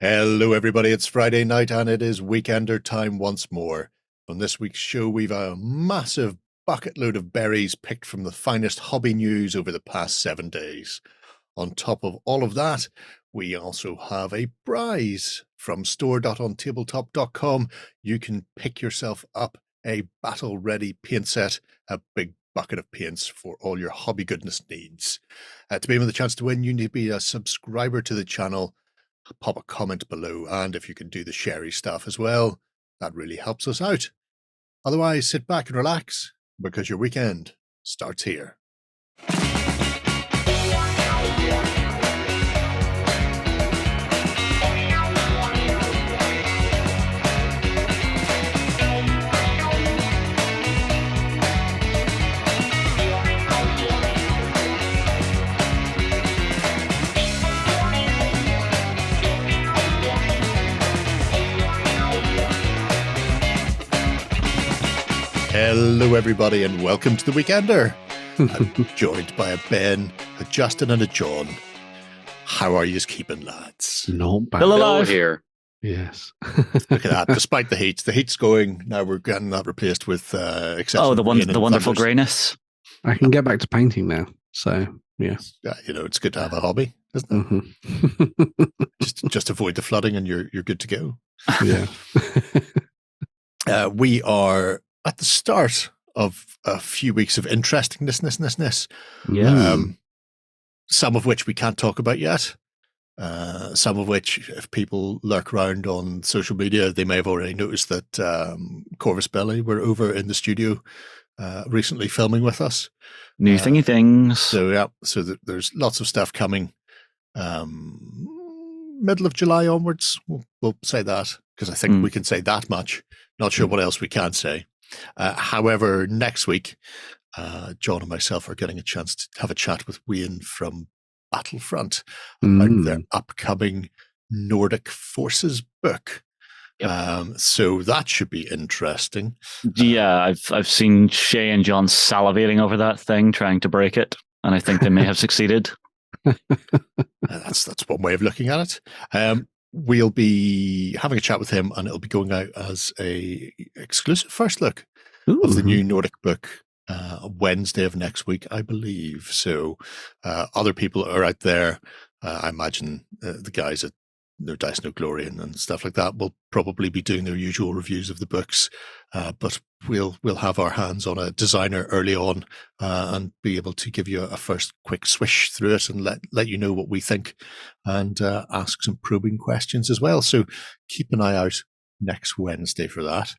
Hello, everybody. It's Friday night and it is Weekender time once more. On this week's show, we've a massive bucket load of berries picked from the finest hobby news over the past 7 days. On top of all of that, we also have a prize from store.ontabletop.com. You can pick yourself up a battle-ready paint set, a big bucket of paints for all your hobby goodness needs. To be able the chance to win, you need to be a subscriber to the channel. Pop a comment below, and if you can do the sherry stuff as well, that really helps us out. Otherwise, sit back and relax, because your weekend starts here. Hello, everybody, and welcome to the Weekender. I'm joined by a Ben, a Justin, and a John. How are you keeping, lads? Not bad. Still alive here. Yes. Look at that. Despite the heat, the heat's going. Now we're getting that replaced with the wonderful greyness. I can get back to painting now. So yeah, it's good to have a hobby, isn't it? Mm-hmm. just avoid the flooding, and you're good to go. Yeah. We are at the start of a few weeks of interestingness. Yeah. Some of which we can't talk about yet. Some of which, if people lurk around on social media, they may have already noticed that Corvus Belli were over in the studio recently filming with us. New thingy things. So there's lots of stuff coming. Middle of July onwards, we'll say that, because I think we can say that much. Not sure what else we can say. However, next week, John and myself are getting a chance to have a chat with Wayne from Battlefront about their upcoming Nordic Forces book. Yep. So that should be interesting. Yeah, I've seen Shay and John salivating over that thing, trying to break it, and I think they may have succeeded. That's one way of looking at it. We'll be having a chat with him, and it'll be going out as a exclusive first look of the new Nordic book Wednesday of next week, I believe. So other people are out there. I imagine the guys at No Dice, No Glory and stuff like that will probably be doing their usual reviews of the books, but we'll have our hands on a designer early on and be able to give you a first quick swish through it and let you know what we think and ask some probing questions as well. So keep an eye out next Wednesday for that,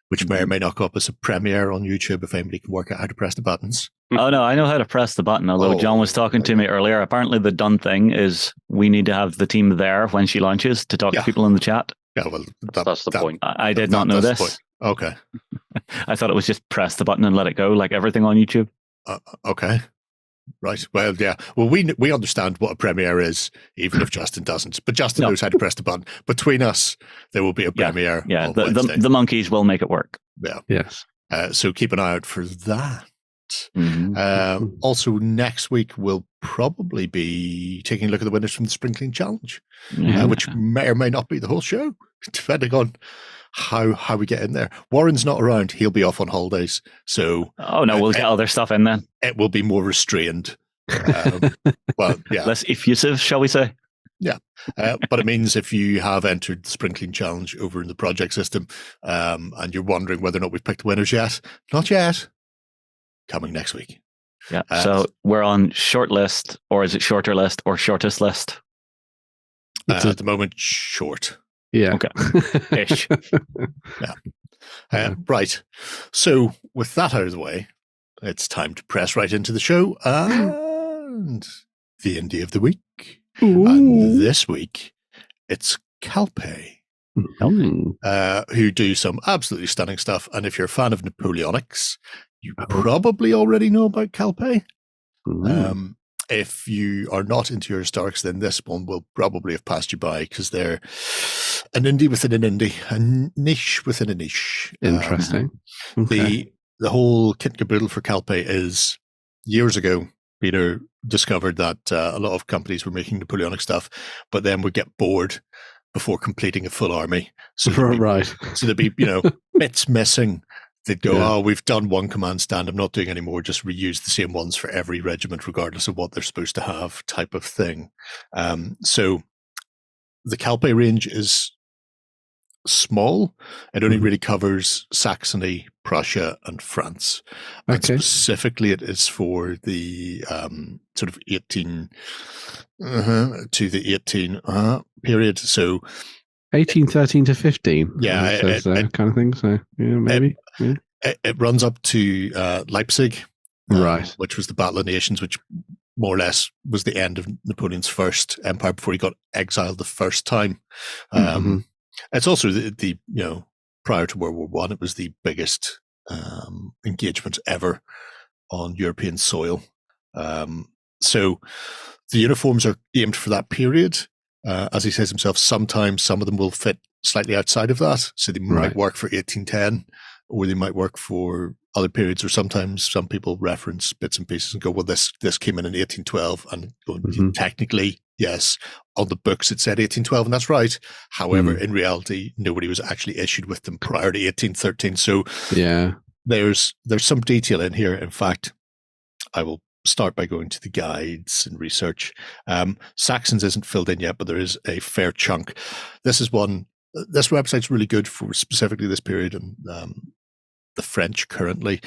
which may or may not go up as a premiere on YouTube if anybody can work out how to press the buttons. Oh, no, I know how to press the button, although John was talking to me earlier. Apparently the done thing is we need to have the team there when she launches to talk to people in the chat. Yeah, well, that's the point. I did not know this. Okay. I thought it was just press the button and let it go, like everything on YouTube. Okay. Right. Well, yeah. Well, we understand what a premiere is, even if Justin doesn't. But Justin knows how to press the button. Between us, there will be a premiere. Yeah. The monkeys will make it work. Yeah. Yes. So keep an eye out for that. Mm-hmm. Also, next week we'll probably be taking a look at the winners from the Sprinkling Challenge, which may or may not be the whole show, depending on how we get in there. Warren's not around; he'll be off on holidays. So, we'll get other stuff in then. It will be more restrained. Well, yeah, less effusive, shall we say? Yeah, but it means if you have entered the Sprinkling Challenge over in the project system, and you're wondering whether or not we've picked winners yet, not yet. Coming next week. Yeah. So we're on short list, or is it shorter list, or shortest list? At the moment, short. Yeah. Okay. Ish. Yeah. Right. So with that out of the way, it's time to press right into the show and the indie of the week. Ooh. And this week, it's Calpe, who do some absolutely stunning stuff. And if you're a fan of Napoleonics, you probably already know about Calpe. If you are not into your historics, then this one will probably have passed you by because they're an indie within an indie, a niche within a niche. Interesting. The whole kit and caboodle for Calpe is years ago, Peter discovered that a lot of companies were making Napoleonic stuff, but then would get bored before completing a full army. So there'd be bits missing. They'd go, we've done one command stand. I'm not doing any more. Just reuse the same ones for every regiment, regardless of what they're supposed to have, type of thing. So the Calpe range is small. It only really covers Saxony, Prussia, and France. And specifically, it is for the sort of 18 to the 18 period. So 1813 to 15. Yeah, kind of thing. So maybe. It runs up to Leipzig, right, which was the Battle of Nations, which more or less was the end of Napoleon's first empire before he got exiled the first time. It's also the prior to World War I, it was the biggest engagement ever on European soil. So the uniforms are aimed for that period. As he says himself, sometimes some of them will fit slightly outside of that. So they might work for 1810, or they might work for other periods, or sometimes some people reference bits and pieces and go, well, this came in 1812, and technically, yes, on the books it said 1812, and that's right. However, in reality, nobody was actually issued with them prior to 1813. So there's some detail in here. In fact, I will start by going to the guides and research. Saxons isn't filled in yet, but there is a fair chunk. This website's really good for specifically this period and the French currently.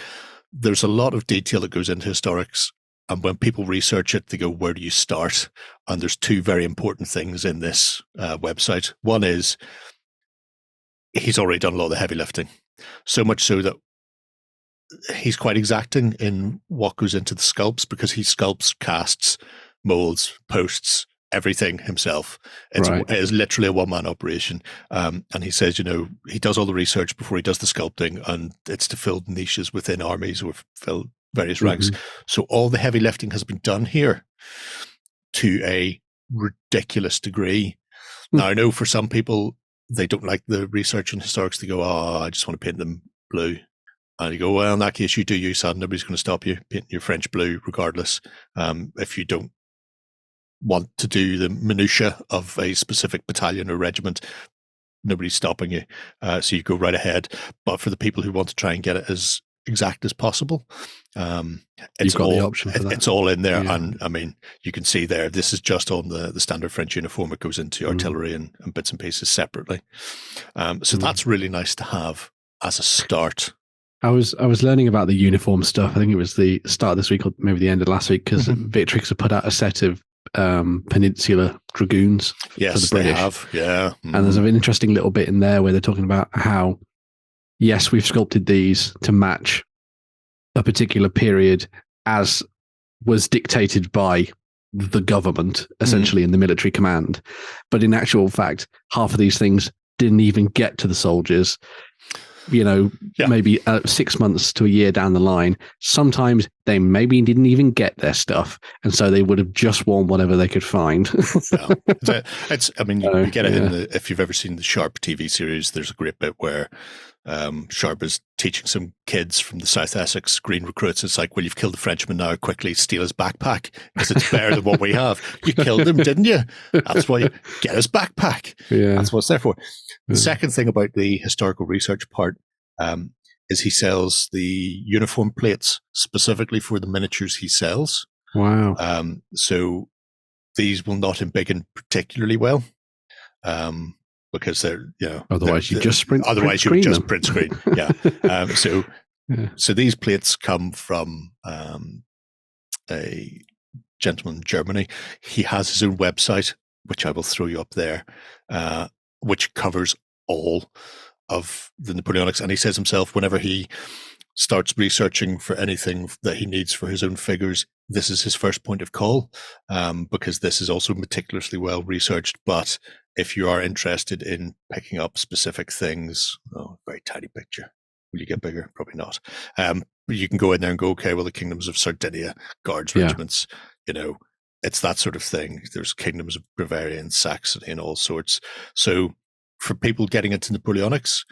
There's a lot of detail that goes into historics, and when people research it, they go, where do you start? And there's two very important things in this website. One is he's already done a lot of the heavy lifting, so much so that he's quite exacting in what goes into the sculpts, because he sculpts, casts, molds, posts, everything himself. It is literally a one-man operation. And he says, he does all the research before he does the sculpting, and it's to fill niches within armies or fill various ranks. So all the heavy lifting has been done here to a ridiculous degree. Now, I know for some people, they don't like the research in historics. They go, I just want to paint them blue. And you go, well, in that case, you do you, son. Nobody's going to stop you painting your French blue regardless. If you don't want to do the minutiae of a specific battalion or regiment, nobody's stopping you. So you go right ahead. But for the people who want to try and get it as exact as possible, you've got the option for that. It's all in there. And I mean, you can see there, this is just on the standard French uniform. It goes into artillery and bits and pieces separately. So that's really nice to have as a start. I was learning about the uniform stuff. I think it was the start of this week or maybe the end of last week, because Victrix have put out a set of Peninsular Dragoons for the British. They have, yeah. And there's an interesting little bit in there where they're talking about how, yes, we've sculpted these to match a particular period as was dictated by the government, essentially, in the military command. But in actual fact, half of these things didn't even get to the soldiers. Maybe 6 months to a year down the line, sometimes they maybe didn't even get their stuff, and so they would have just worn whatever they could find. You get it in if you've ever seen the Sharp TV series, there's a great bit where Sharp is teaching some kids from the South Essex Green recruits. It's like, well, you've killed the Frenchman, now quickly steal his backpack, because it's better than what we have. You killed him, didn't you? That's why you get his backpack. That's what it's there for. The second thing about the historical research part is he sells the uniform plates specifically for the miniatures he sells. Wow. So these will not embiggen particularly well. Because they're, otherwise you just print screen. Yeah. So these plates come from a gentleman in Germany. He has his own website, which I will throw you up there, which covers all of the Napoleonics. And he says himself, whenever he starts researching for anything that he needs for his own figures, this is his first point of call, because this is also meticulously well researched. But if you are interested in picking up specific things, very tiny picture. Will you get bigger? Probably not. But you can go in there and go, okay, well, the kingdoms of Sardinia, guards regiments, it's that sort of thing. There's kingdoms of Bavaria and Saxony and all sorts. So for people getting into Napoleonics,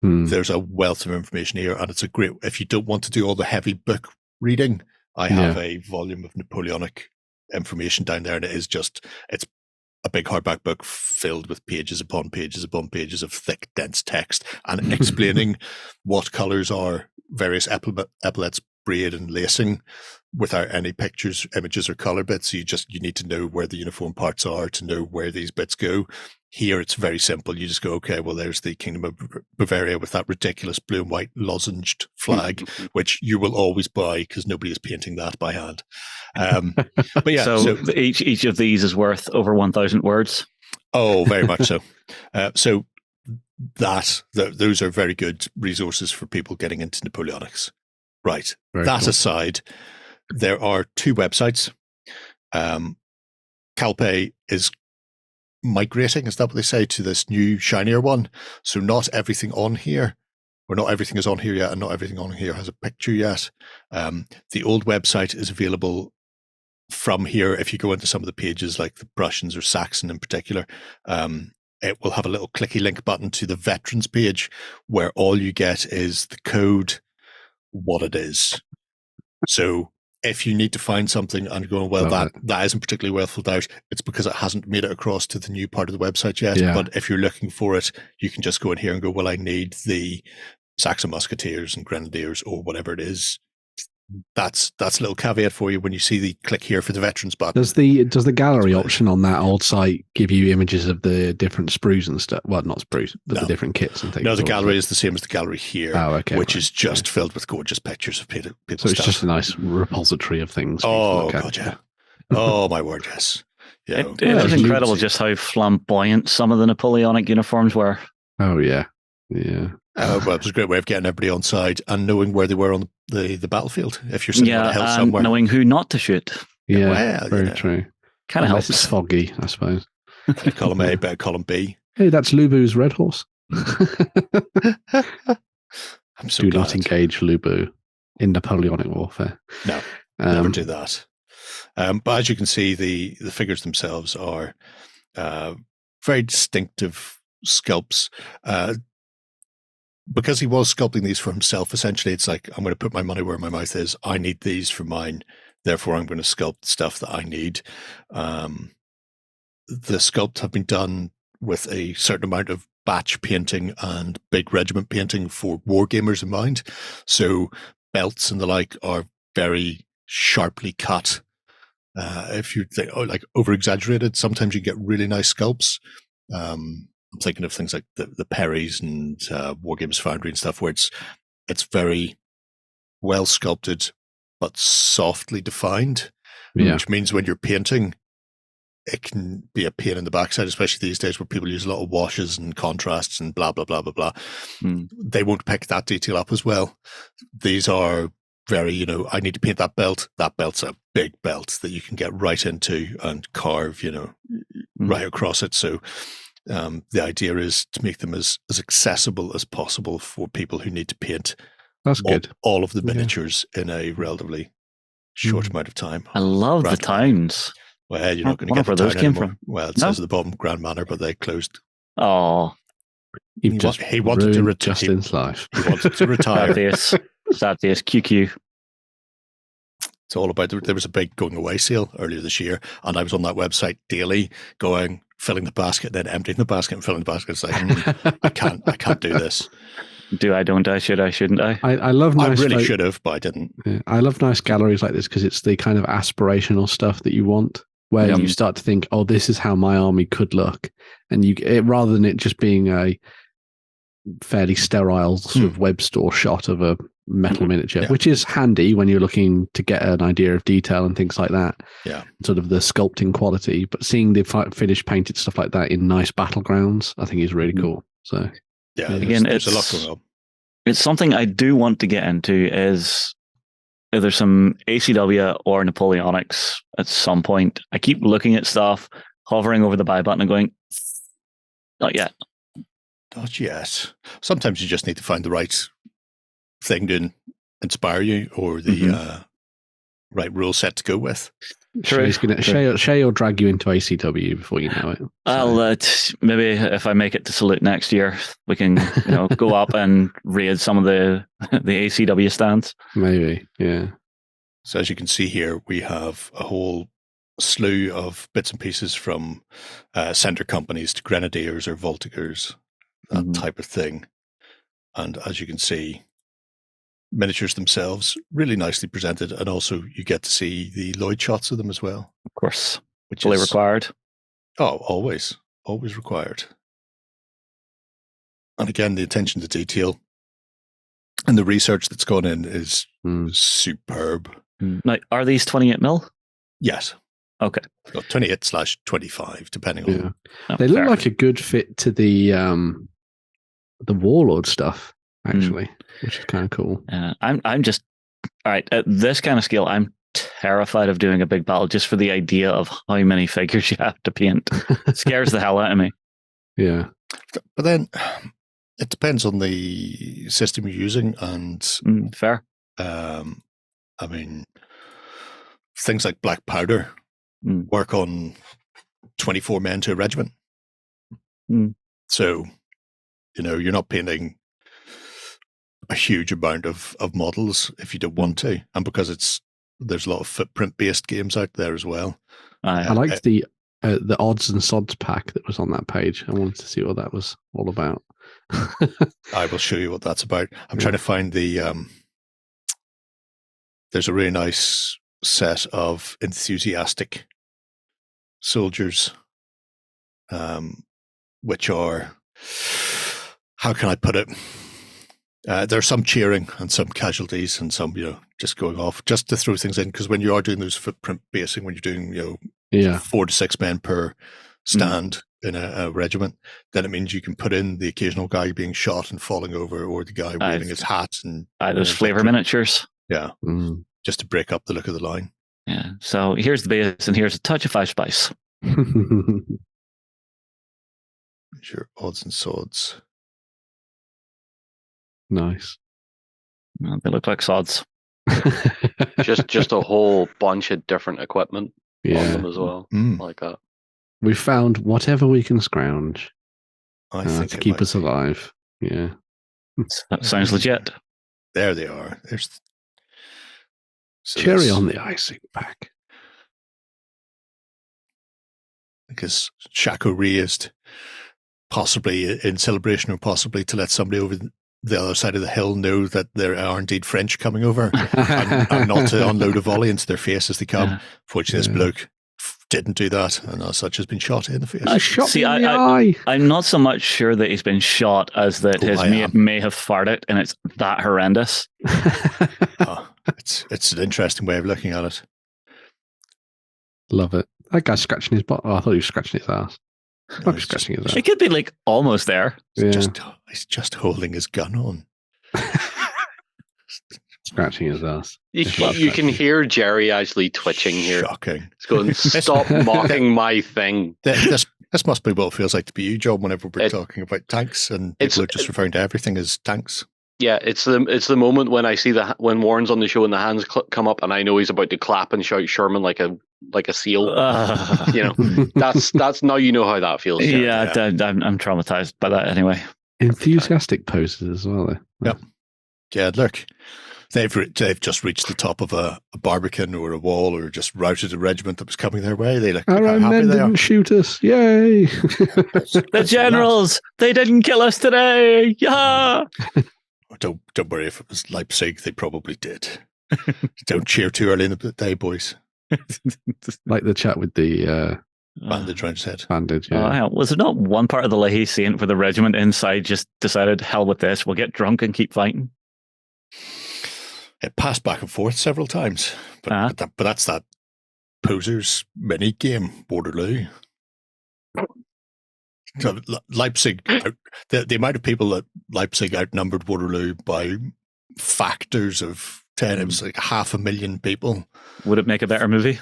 there's a wealth of information here, and it's a great, if you don't want to do all the heavy book reading, I have a volume of Napoleonic information down there, and it's a big hardback book filled with pages upon pages upon pages of thick, dense text and explaining what colors are various epaulets, braid, and lacing without any pictures, images, or color bits. You need to know where the uniform parts are to know where these bits go. Here, it's very simple. You just go, okay, well, there's the Kingdom of Bavaria with that ridiculous blue and white lozenged flag, which you will always buy because nobody is painting that by hand. But yeah, so each of these is worth over 1,000 words. Oh, very much so. So those are very good resources for people getting into Napoleonics. Right. Very that cool. Aside, there are 2 websites. Calpe is migrating, is that what they say, to this new, shinier one? So not everything on here, or not everything is on here yet, and not everything on here has a picture yet. The old website is available from here. If you go into some of the pages, like the Prussians or Saxon in particular, it will have a little clicky link button to the veterans page where all you get is the code, what it is. So if you need to find something and you're going, well, that isn't particularly well filled out, it's because it hasn't made it across to the new part of the website yet. Yeah. But if you're looking for it, you can just go in here and go, well, I need the Saxon Musketeers and Grenadiers or whatever it is. That's a little caveat for you when you see the click here for the veterans button. Does the gallery option on that old site give you images of the different sprues and stuff? Well, not sprues, but the different kits and things. No, the gallery is the same as the gallery here, which is just filled with gorgeous pictures of people's stuff. So it's just a nice repository of things. Oh, God, yeah. Oh, my word, yes. Yeah, it is incredible just how flamboyant some of the Napoleonic uniforms were. Oh, yeah. Yeah. Well, it was a great way of getting everybody on side and knowing where they were on the battlefield. If you're sitting on a hill somewhere, knowing who not to shoot. Yeah, very true. Kind of helps. It's foggy, I suppose. Column A, better column B. Hey, that's Lubu's red horse. I'm so do glad. not engage Lubu in Napoleonic warfare. No, never do that. But as you can see, the figures themselves are very distinctive sculpts. Because he was sculpting these for himself, essentially, it's like, I'm going to put my money where my mouth is. I need these for mine. Therefore, I'm going to sculpt stuff that I need. The sculpts have been done with a certain amount of batch painting and big regiment painting for wargamers in mind. So belts and the like are very sharply cut. If you think, like over-exaggerated, sometimes you get really nice sculpts. I'm thinking of things like the Perrys and Wargames Foundry and stuff, where it's very well sculpted but softly defined, which means when you're painting, it can be a pain in the backside, especially these days where people use a lot of washes and contrasts and blah, blah, blah, blah, blah. They won't pick that detail up as well. These are very, I need to paint that belt. That belt's a big belt that you can get right into and carve, right across it. So the idea is to make them as accessible as possible for people who need to paint all of the miniatures in a relatively short amount of time. I love the towns. Well, you're not going to get where those came from. Well, it says at the bottom Grand Manor, but they closed. Oh, he wanted to retire. Justin's life. He wanted to retire. Sad face, QQ. It's all about. There was a big going away sale earlier this year, and I was on that website daily, filling the basket, then emptying the basket and filling the basket. It's like, I can't do this. Do I, don't I, should I, shouldn't I? I love nice... I really should have, but I didn't. Yeah, I love nice galleries like this because it's the kind of aspirational stuff that you want, where you start to think, oh, this is how my army could look. And rather than it just being a fairly sterile sort of web store shot of a metal miniature, which is handy when you're looking to get an idea of detail and things like that. Yeah. Sort of the sculpting quality, but seeing the finished painted stuff like that in nice battlegrounds, I think is really cool. So yeah, again, there's a lot going on. It's something I do want to get into is either some ACW or Napoleonics at some point. I keep looking at stuff, hovering over the buy button and going, not yet. Not yet. Sometimes you just need to find the right thing to inspire you or the right rule set to go with. Shay will drag you into ACW before you know it. So. I'll maybe if I make it to Salute next year, we can go up and raid some of the ACW stands. Maybe, yeah. So as you can see here, we have a whole slew of bits and pieces from center companies to grenadiers or voltigeurs, that type of thing. And as you can see, miniatures themselves really nicely presented, and also you get to see the Lloyd shots of them as well. Of course, which fully is required. Oh, always required. And again, the attention to detail and the research that's gone in is superb. Now, are these 28 mil? Yes. Okay. 28/25, depending on. Oh, they look like a good fit to the Warlord stuff, actually, which is kind of cool. I'm just all right at this kind of scale. I'm terrified of doing a big battle just for the idea of how many figures you have to paint. It scares the hell out of me. Yeah, but then it depends on the system you're using, and fair. I mean, things like black powder work on 24 men to a regiment. So, you're not painting a huge amount of models if you don't want to, and because there's a lot of footprint based games out there as well. I liked the odds and sods pack that was on that page. I wanted to see what that was all about. I will show you what that's about. I'm trying to find there's a really nice set of enthusiastic soldiers, which are, how can I put it? There's some cheering and some casualties and some, just going off just to throw things in. Because when you are doing those footprint basing, when you're doing, 4 to 6 men per stand in a regiment, then it means you can put in the occasional guy being shot and falling over, or the guy waving his hat and those flavor miniatures. Yeah, just to break up the look of the line. Yeah. So here's the base, and here's a touch of 5 spice. Sure, odds and sods. Nice. Well, they look like sods. just a whole bunch of different equipment on them as well, like that. We found whatever we can scrounge to keep us be alive. Yeah, that sounds legit. There they are. Cherry on the icing pack. Because Shaco raised, possibly in celebration or possibly to let somebody over the other side of the hill know that there are indeed French coming over and not to unload a volley into their face as they come. Yeah. Fortunately, this bloke didn't do that, and as such has been shot in the face. Shot in the eye. I'm not so much sure that he's been shot as that his mate may have farted, and it's that horrendous. It's an interesting way of looking at it. Love it. That guy's scratching his butt. Oh, I thought he was scratching his ass. No, he's scratching his ass. It could be like almost there. He's just holding his gun on. Scratching his ass. You can hear Jerry actually twitching here. Shocking. He's going, stop mocking my thing. This must be what it feels like to be you, John, whenever we're talking about tanks and people are just referring to everything as tanks. Yeah, it's the moment when I see when Warren's on the show and the hands come up and I know he's about to clap and shout Sherman like a seal. That's now you know how that feels. Yeah. I'm traumatized by that anyway. Enthusiastic poses as well, though. Yep. Yeah, look, they've just reached the top of a barbican or a wall, or just routed a regiment that was coming their way. They look our own men didn't shoot us. Yay! The generals, they didn't kill us today. Yeah. Don't worry, if it was Leipzig, they probably did. Don't cheer too early in the day, boys. Like the chat with the bandage around his head. Bandage, yeah. Was there not one part of the Leahy scene where the regiment inside just decided, hell with this, we'll get drunk and keep fighting? It passed back and forth several times, but that's that Posers mini game, Waterloo. So Leipzig, the amount of people that Leipzig outnumbered Waterloo by factors of 10, it was like 500,000 people. Would it make a better movie?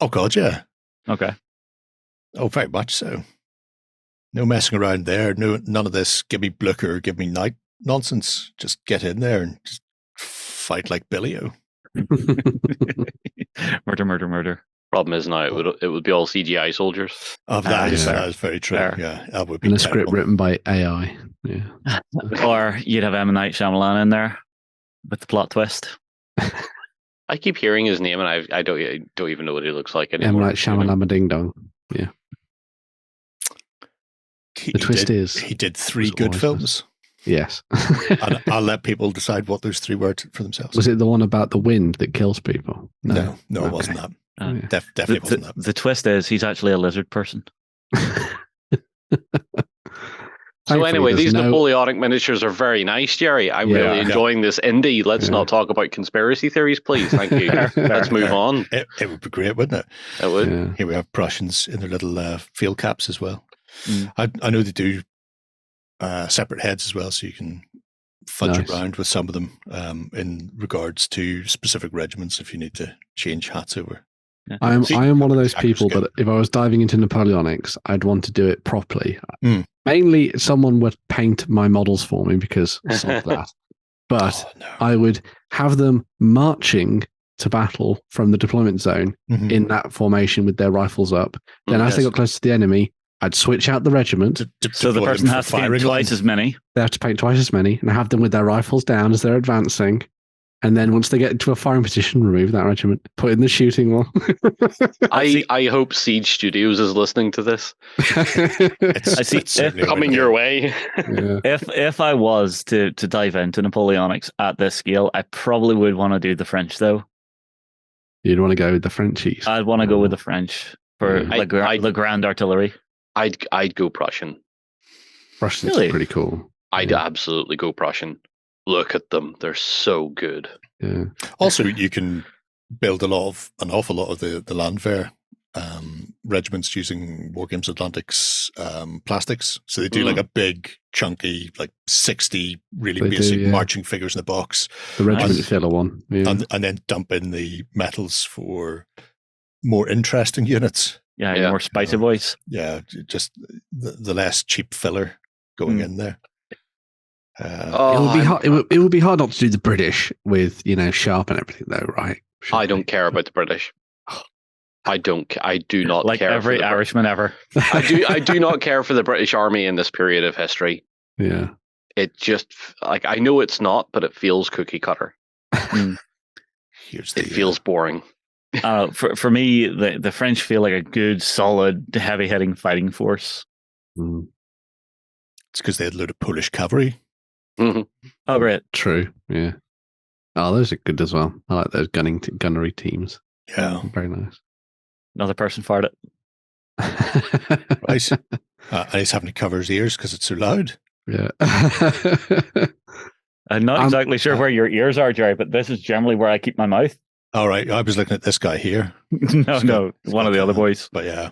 Oh, God, yeah. Okay. Oh, very much so. No messing around there. None of this give me Blucher, give me Knight nonsense. Just get in there and just fight like Billy-O. Murder. Problem is now it would be all CGI soldiers. That is very true. Fair. Yeah, that would be and a script written by AI. Yeah. Or you'd have M. Night Shyamalan in there with the plot twist. I keep hearing his name, and I don't even know what he looks like anymore. M. Night Shyamalan Ding Dong. Yeah. The twist is he did 3 good films. Yes. And I'll let people decide what those 3 were for themselves. Was it the one about the wind that kills people? No, it wasn't that. Definitely wasn't that. The twist is he's actually a lizard person. So anyway, these Napoleonic miniatures are very nice, Jerry. I'm really enjoying this indie. Let's not talk about conspiracy theories, please. Thank you. Let's move on. It would be great, wouldn't it? It would. Yeah. Here we have Prussians in their little field caps as well. I know they do separate heads as well, so you can fudge around with some of them in regards to specific regiments if you need to change hats over. Yeah. I am one of those people that if I was diving into Napoleonics, I'd want to do it properly. Mainly, someone would paint my models for me because of that. But I would have them marching to battle from the deployment zone in that formation with their rifles up. Then as they got close to the enemy, I'd switch out the regiment. So the person has to paint twice as many. They have to paint twice as many and have them with their rifles down as they're advancing. And then once they get into a firing position, remove that regiment, put in the shooting one. I hope Siege Studios is listening to this. It's coming your way. Yeah. If I was to dive into Napoleonics at this scale, I probably would want to do the French, though. You'd want to go with the Frenchies. I'd want to go with the French for the Grand Artillery. I'd go Prussian. Prussian's pretty cool. I'd absolutely go Prussian. Look at them; they're so good. Yeah. Also, you can build an awful lot of the Landwehr regiments using War Games Atlantic's plastics. So they do like a big, chunky, like 60 really basic marching figures in the box. The regiment filler one, and then dump in the metals for more interesting units. Yeah, more spicy boys. Yeah, just the less cheap filler going in there. It would be hard. It would be hard not to do the British with Sharp and everything, though, right? I don't care about the British. I do not like care. Like every Irishman ever. I do not care for the British Army in this period of history. Yeah, it just I know it's not, but it feels cookie cutter. It feels boring. For me, the French feel like a good, solid, heavy-hitting fighting force. It's because they had a load of Polish cavalry. Oh, great. True. Yeah. Oh, those are good as well. I like those gunnery teams. Yeah. Very nice. Another person farted. Right. And he's having to cover his ears because it's so loud. Yeah. I'm not exactly sure where your ears are, Jerry, but this is generally where I keep my mouth. All right. I was looking at this guy here. No, one of the other boys. But yeah.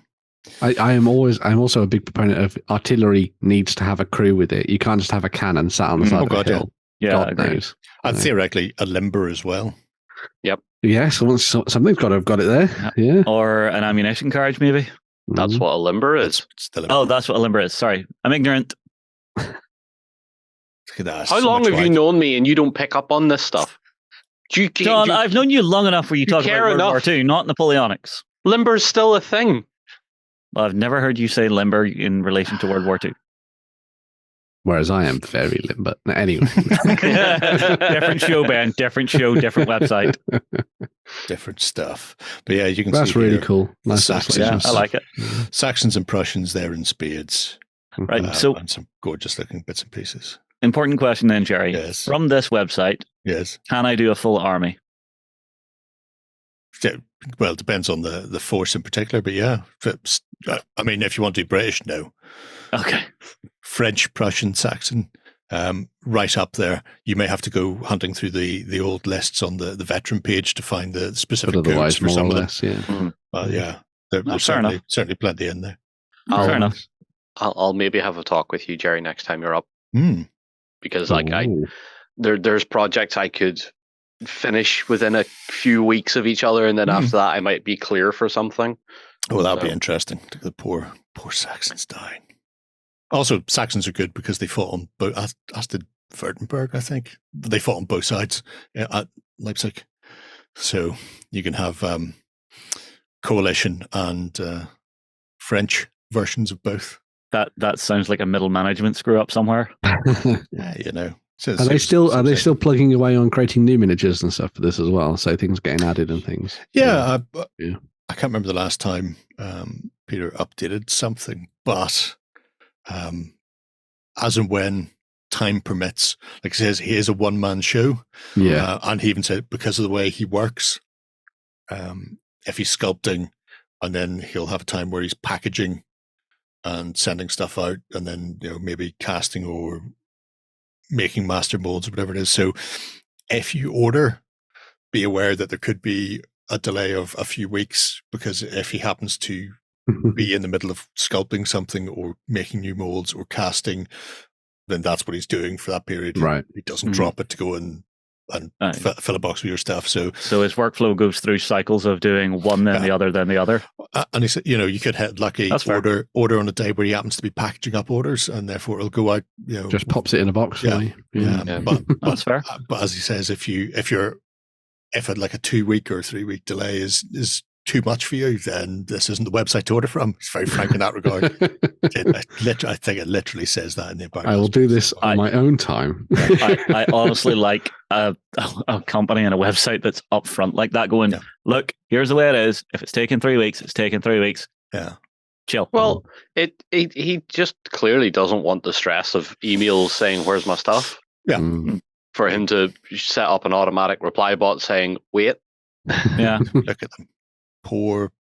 I'm also a big proponent of artillery needs to have a crew with it. You can't just have a cannon sat on the side of the hill. Yeah, agreed. And theoretically, a limber as well. Yep. Yeah, something's got to have got it there. Yeah. Or an ammunition carriage, maybe. That's what a limber is. Oh, that's what a limber is. Sorry, I'm ignorant. How long have you known me and you don't pick up on this stuff? John, I've known you long enough where you talk about World War II, not Napoleonics. Limber's still a thing. Well, I've never heard you say limber in relation to World War II. Whereas I am very limber. Anyway. Different show, Ben. Different show, different website. Different stuff. But yeah, you can That's see really here, cool. Nice. Yeah, I like it. Saxons and Prussians there in spades. Right. And some gorgeous looking bits and pieces. Important question then, Jerry. Yes. From this website, can I do a full army? Well, it depends on the force in particular, but yeah. I mean, if you want to do British, no. Okay. French, Prussian, Saxon, right up there. You may have to go hunting through the old lists on the veteran page to find the specific codes for some of them. Yeah. There's certainly plenty in there. Fair enough. I'll maybe have a talk with you, Jerry, next time you're up. Because there's projects I could finish within a few weeks of each other, and then after that I might be clear for something. Oh, that'll be interesting. The poor Saxons dying. Also, Saxons are good because they fought on both, as did Württemberg, I think. They fought on both sides at Leipzig. So you can have coalition and French versions of both. That sounds like a middle management screw up somewhere. Yeah, Are they still plugging away on creating new miniatures and stuff for this as well? So things getting added and things. Yeah, I can't remember the last time Peter updated something, but as and when time permits, like he says, he is a one-man show. Yeah, and he even said because of the way he works, if he's sculpting, and then he'll have a time where he's packaging and sending stuff out, and then maybe casting or making master molds or whatever it is. So if you order, be aware that there could be a delay of a few weeks, because if he happens to be in the middle of sculpting something or making new molds or casting, then that's what he's doing for that period. Right. He doesn't drop it to go and fill a box with your stuff. So his workflow goes through cycles of doing one, then the other, then the other. And he said, you could hit lucky order on a day where he happens to be packaging up orders, and therefore it'll go out. Just pops it in a box. Yeah. But that's fair. But as he says, if like a 2 week or 3 week delay is too much for you, then this isn't the website to order from. He's very frank in that regard. I think it literally says that in the about. I will do this on my own time. I honestly like a company and a website that's upfront like that, going, look, here's the way it is. If it's taking 3 weeks, it's taking 3 weeks. Yeah. Chill. Well, he just clearly doesn't want the stress of emails saying, where's my stuff? Yeah. For him to set up an automatic reply bot saying, wait. Yeah. Look at them. Poor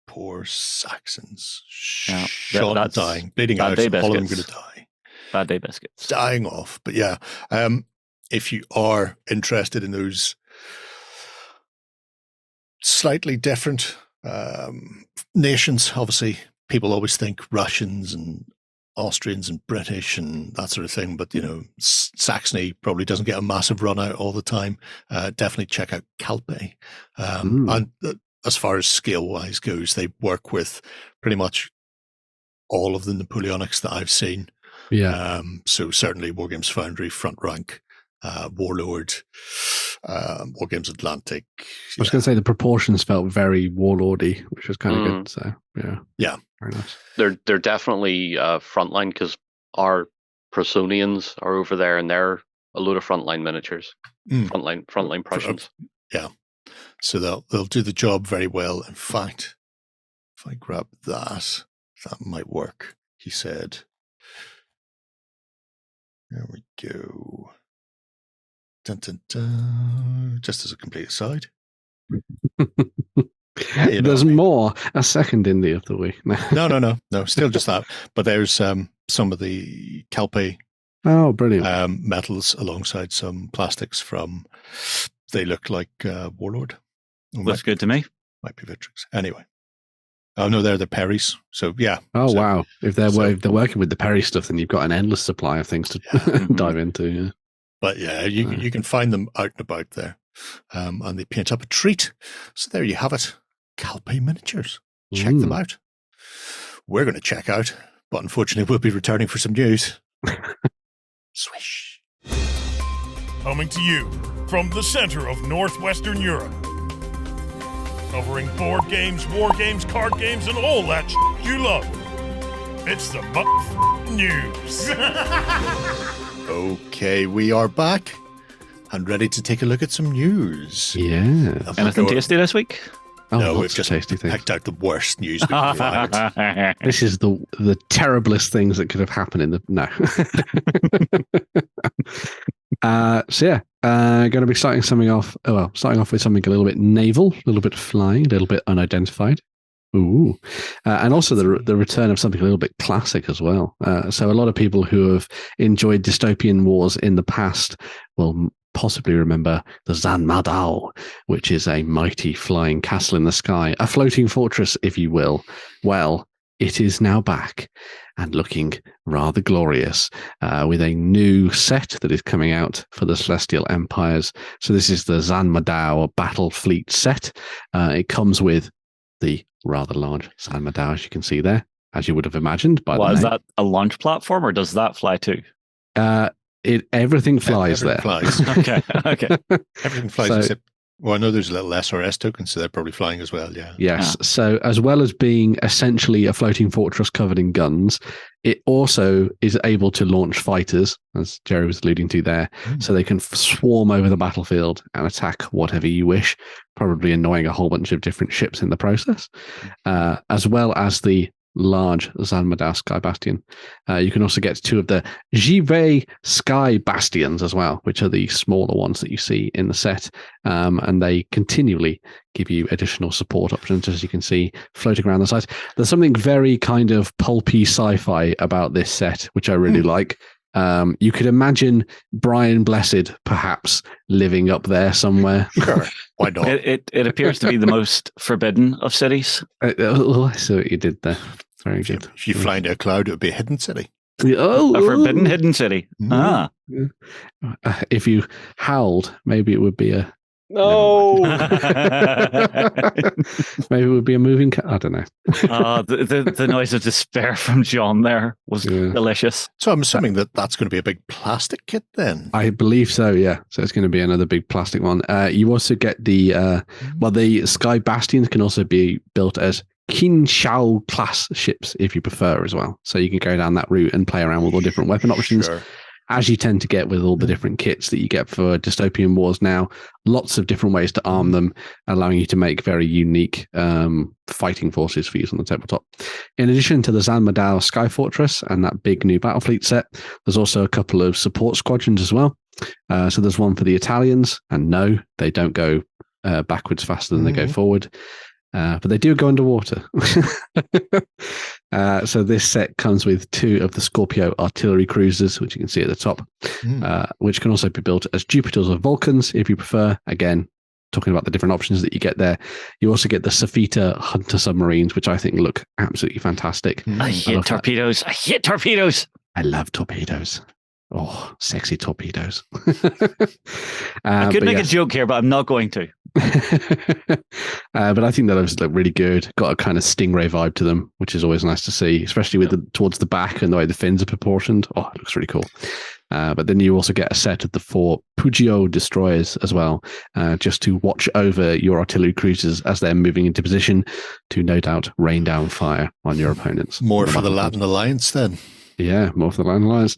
Saxons. Yeah. Shot and dying. Bleeding out. All of them going to die. Bad day biscuits. Dying off. But yeah, if you are interested in those slightly different nations, obviously people always think Russians and Austrians and British and that sort of thing, but Saxony probably doesn't get a massive run out all the time. Definitely check out Calpe. And as far as scale wise goes, they work with pretty much all of the Napoleonics that I've seen. Yeah. So certainly Wargames Foundry, Front Rank, Warlord, Wargames Atlantic. I was going to say the proportions felt very warlordy, which was kind of good. So yeah, very nice. They're definitely frontline, because our Prosonians are over there, and they're a load of frontline miniatures, frontline Prussians. Yeah, so they'll do the job very well. In fact, if I grab that might work. He said, "There we go." Dun, dun, dun. Just as a complete aside. There's more. A second indie of the week. No. Still just that. But there's some of the Calpe. Oh, brilliant. Metals alongside some plastics from. They look like Warlord. Looks good to me. Might be Victrix. Anyway. Oh no, they're the Perrys. So yeah. Oh wow! If they're working with the Perry stuff, then you've got an endless supply of things to dive into. Yeah. But yeah, you can find them out and about there, and they paint up a treat. So there you have it, Calpe miniatures. Check them out. We're going to check out, but unfortunately, we'll be returning for some news. Swish. Coming to you from the center of Northwestern Europe. Covering board games, war games, card games, and all that you love. It's the news. Okay, we are back and ready to take a look at some news. Yeah. Anything tasty this week? Oh, no, we've just tasty picked out the worst news we can find. This is the terriblest things that could have happened in the... No. Going to be starting off with something a little bit naval, a little bit flying, a little bit unidentified. Ooh. And also the return of something a little bit classic as well. So a lot of people who have enjoyed dystopian wars in the past will possibly remember the Zhanmadao, which is a mighty flying castle in the sky, a floating fortress, if you will. Well, it is now back and looking rather glorious with a new set that is coming out for the Celestial Empires. So this is the Zhanmadao Battle Fleet set. It comes with the rather large Zhanmadao, as you can see there, as you would have imagined. Is that a launch platform, or does that fly too? Everything flies there. Flies. Okay. Everything flies except Well, I know there's a little SRS token, so they're probably flying as well, yeah. Yes. Yeah. So as well as being essentially a floating fortress covered in guns, it also is able to launch fighters, as Jerry was alluding to there, so they can swarm over the battlefield and attack whatever you wish, probably annoying a whole bunch of different ships in the process, as well as the large Zhanmadao Sky Bastion. You can also get 2 of the Jive Sky Bastions as well, which are the smaller ones that you see in the set. And they continually give you additional support options, as you can see, floating around the sides. There's something very kind of pulpy sci-fi about this set, which I really like. You could imagine Brian Blessed perhaps living up there somewhere. Sure, why not? It appears to be the most forbidden of cities. I see what you did there. Very good. If you fly into a cloud, it would be a hidden city. A forbidden hidden city. If you howled, maybe it would be a... No. Maybe it would be a moving cat. I don't know. The noise of despair from John there was delicious. So I'm assuming that's going to be a big plastic kit then. I believe so. Yeah. So it's going to be another big plastic one. You also get the the Sky Bastions can also be built as Qinshao class ships if you prefer as well. So you can go down that route and play around with all different weapon options. Sure. As you tend to get with all the different kits that you get for Dystopian Wars now, lots of different ways to arm them, allowing you to make very unique fighting forces for use on the tabletop. In addition to the Zhanmadao Sky Fortress and that big new Battlefleet set, there's also a couple of support squadrons as well. So there's one for the Italians, and no, they don't go backwards faster than they go forward. But they do go underwater. So this set comes with 2 of the Scorpio artillery cruisers, which you can see at the top, which can also be built as Jupiters or Vulcans if you prefer. Again, talking about the different options that you get there. You also get the Safita Hunter submarines, which I think look absolutely fantastic. I hate torpedoes. I hate torpedoes. I love torpedoes. Oh, sexy torpedoes. I could make a joke here, but I'm not going to. But I think those look really good. Got a kind of Stingray vibe to them, which is always nice to see, especially with towards the back and the way the fins are proportioned. Oh, it looks really cool. But then you also get a set of the 4 Pugio destroyers as well, just to watch over your artillery cruisers as they're moving into position to no doubt rain down fire on your opponents. More for the Latin Alliance then. Yeah, more for the Latin Alliance.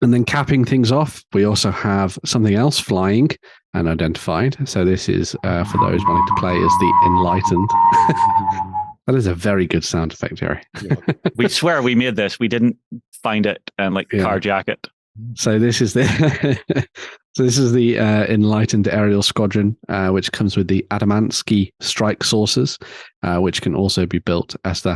And then capping things off, we also have something else flying and identified. So this is for those wanting to play as the Enlightened. That is a very good sound effect, Jerry. Yeah. We swear we made this. We didn't find it and carjack it. So this is the Enlightened Aerial Squadron, which comes with the Adamantsky strike saucers, which can also be built as the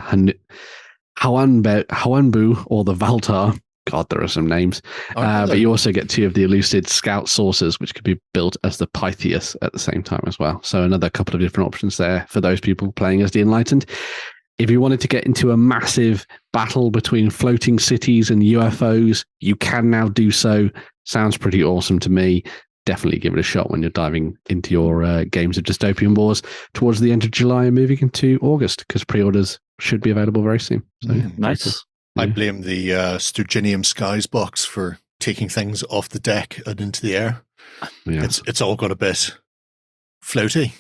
Hawanbu or the Valtar. God, there are some names. But you also get 2 of the Elucid Scout saucers, which could be built as the Pythias at the same time as well. So another couple of different options there for those people playing as the Enlightened. If you wanted to get into a massive battle between floating cities and UFOs, you can now do so. Sounds pretty awesome to me. Definitely give it a shot when you're diving into your games of Dystopian Wars towards the end of July and moving into August, because pre-orders should be available very soon. So, nice. I blame the Sturginium Skies box for taking things off the deck and into the air. Yeah. It's all got a bit floaty.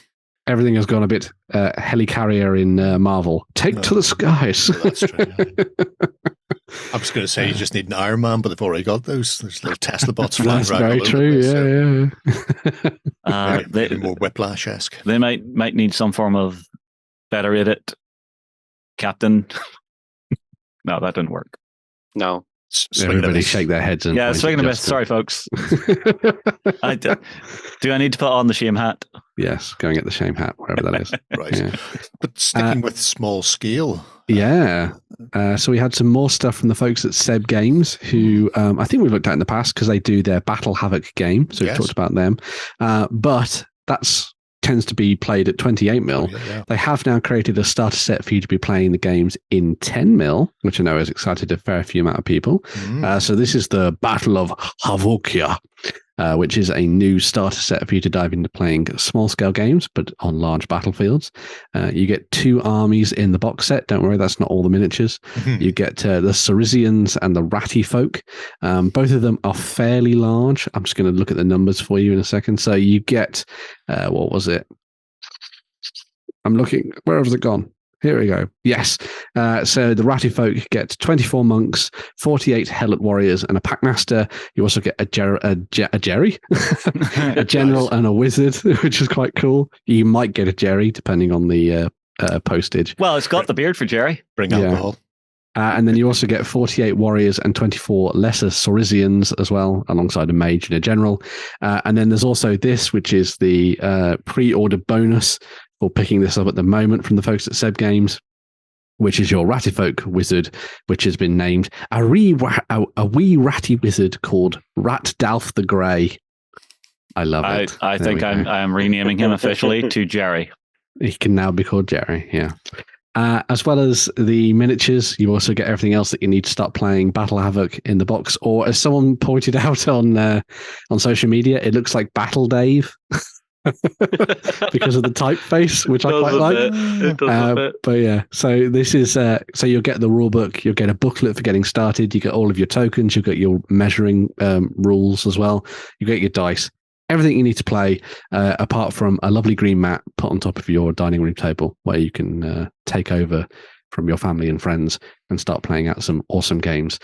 Everything has gone a bit helicarrier in Marvel. Take to the skies. Well, that's true. Yeah. I was going to say you just need an Iron Man, but they've already got those. There's little Tesla bots flying around. That's very true. Yeah. Maybe more Whiplash-esque. They might need some form of better edit Captain. No, that didn't work. No. Everybody shake their heads. And swing and a miss. Sorry, folks. Do I need to put on the shame hat? Yes, go and get the shame hat, wherever that is. Right. Yeah. But sticking with small scale. Yeah. So we had some more stuff from the folks at Seb Games, who I think we've looked at in the past because they do their Battle Havoc game. So we've talked about them. But that's tends to be played at 28mm. Yeah. They have now created a starter set for you to be playing the games in 10mm, which I know has excited a fair few amount of people. So this is the Battle of Havökkia. which is a new starter set for you to dive into playing small-scale games, but on large battlefields. You get 2 armies in the box set. Don't worry, that's not all the miniatures. You get the Sarisians and the Ratty Folk. Both of them are fairly large. I'm just going to look at the numbers for you in a second. So you get, what was it? I'm looking. Where has it gone? Here we go. Yes. So the Ratty Folk get 24 monks, 48 Helot warriors, and a packmaster. You also get a Jerry, a general, and a wizard, which is quite cool. You might get a Jerry depending on the postage. Well, it's got the beard for Jerry. Bring alcohol. And then you also get 48 warriors and 24 lesser Saurisians as well, alongside a mage and a general. And then there's also this, which is the pre-order bonus for picking this up at the moment from the folks at Seb Games, which is your Rattyfolk wizard, which has been named a wee ratty wizard called Rat Dalf the Grey. I love it. I think I'm renaming him officially to Jerry. He can now be called Jerry, yeah. As well as the miniatures, you also get everything else that you need to start playing Battle Havoc in the box. Or as someone pointed out on social media, it looks like Battle Dave. Because of the typeface, which I quite like. But yeah, so this is so you'll get the rule book, you'll get a booklet for getting started, you get all of your tokens, you'll get your measuring rules as well, you get your dice, everything you need to play, apart from a lovely green mat put on top of your dining room table where you can take over from your family and friends and start playing out some awesome games.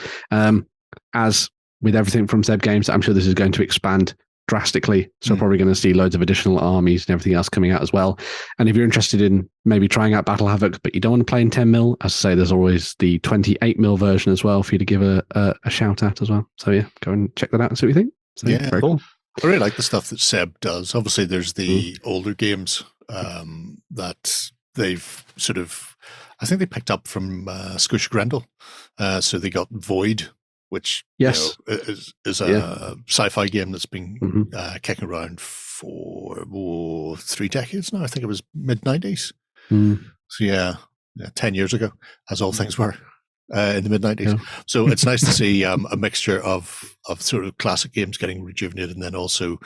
As with everything from Zeb Games, I'm sure this is going to expand drastically, so probably going to see loads of additional armies and everything else coming out as well. And if you're interested in maybe trying out Battle Havoc but you don't want to play in 10mm, as I say, there's always the 28mm version as well for you to give a shout at as well. So yeah, go and check that out and see what you think. So, yeah, very cool. I really like the stuff that Seb does. Obviously there's the older games that they've sort of, I think they picked up from Scotia Grendel. So they got Void, which yes, is a sci-fi game that's been kicking around for 3 decades now. I think it was mid-90s. So yeah, 10 years ago, as all things were in the mid-90s. Yeah. So it's nice to see a mixture of sort of classic games getting rejuvenated, and then also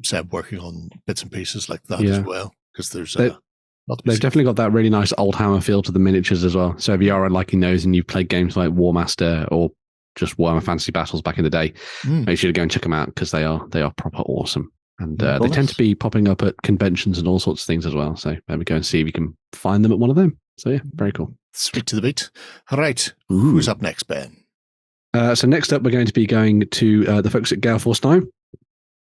Seb working on bits and pieces like that as well, because there's they've definitely got that really nice old hammer feel to the miniatures as well. So if you are liking those and you've played games like War Master or just Warhammer Fantasy Battles back in the day, make sure to go and check them out, because they are proper awesome. And they tend to be popping up at conventions and all sorts of things as well. So maybe go and see if you can find them at one of them. So yeah, very cool. Sweet to the beat. All right. Who's up next, Ben? So next up, we're going to be going to the folks at Gale Force 9,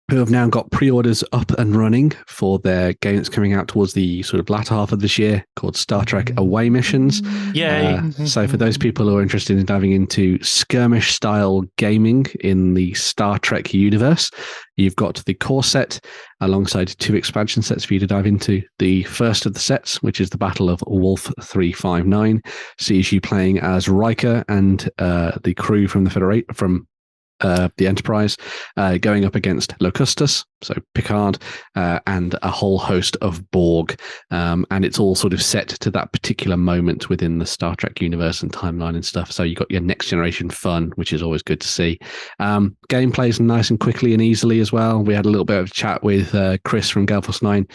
who have now got pre-orders up and running for their game that's coming out towards the sort of latter half of this year, called Star Trek Away Missions. Yay! So for those people who are interested in diving into skirmish-style gaming in the Star Trek universe, you've got the core set alongside 2 expansion sets for you to dive into. The first of the sets, which is the Battle of Wolf 359, sees you playing as Riker and the crew from the Enterprise, going up against Locustus, so Picard, and a whole host of Borg. And it's all sort of set to that particular moment within the Star Trek universe and timeline and stuff. So you got your next generation fun, which is always good to see. Game plays nice and quickly and easily as well. We had a little bit of a chat with Chris from Gale Force 9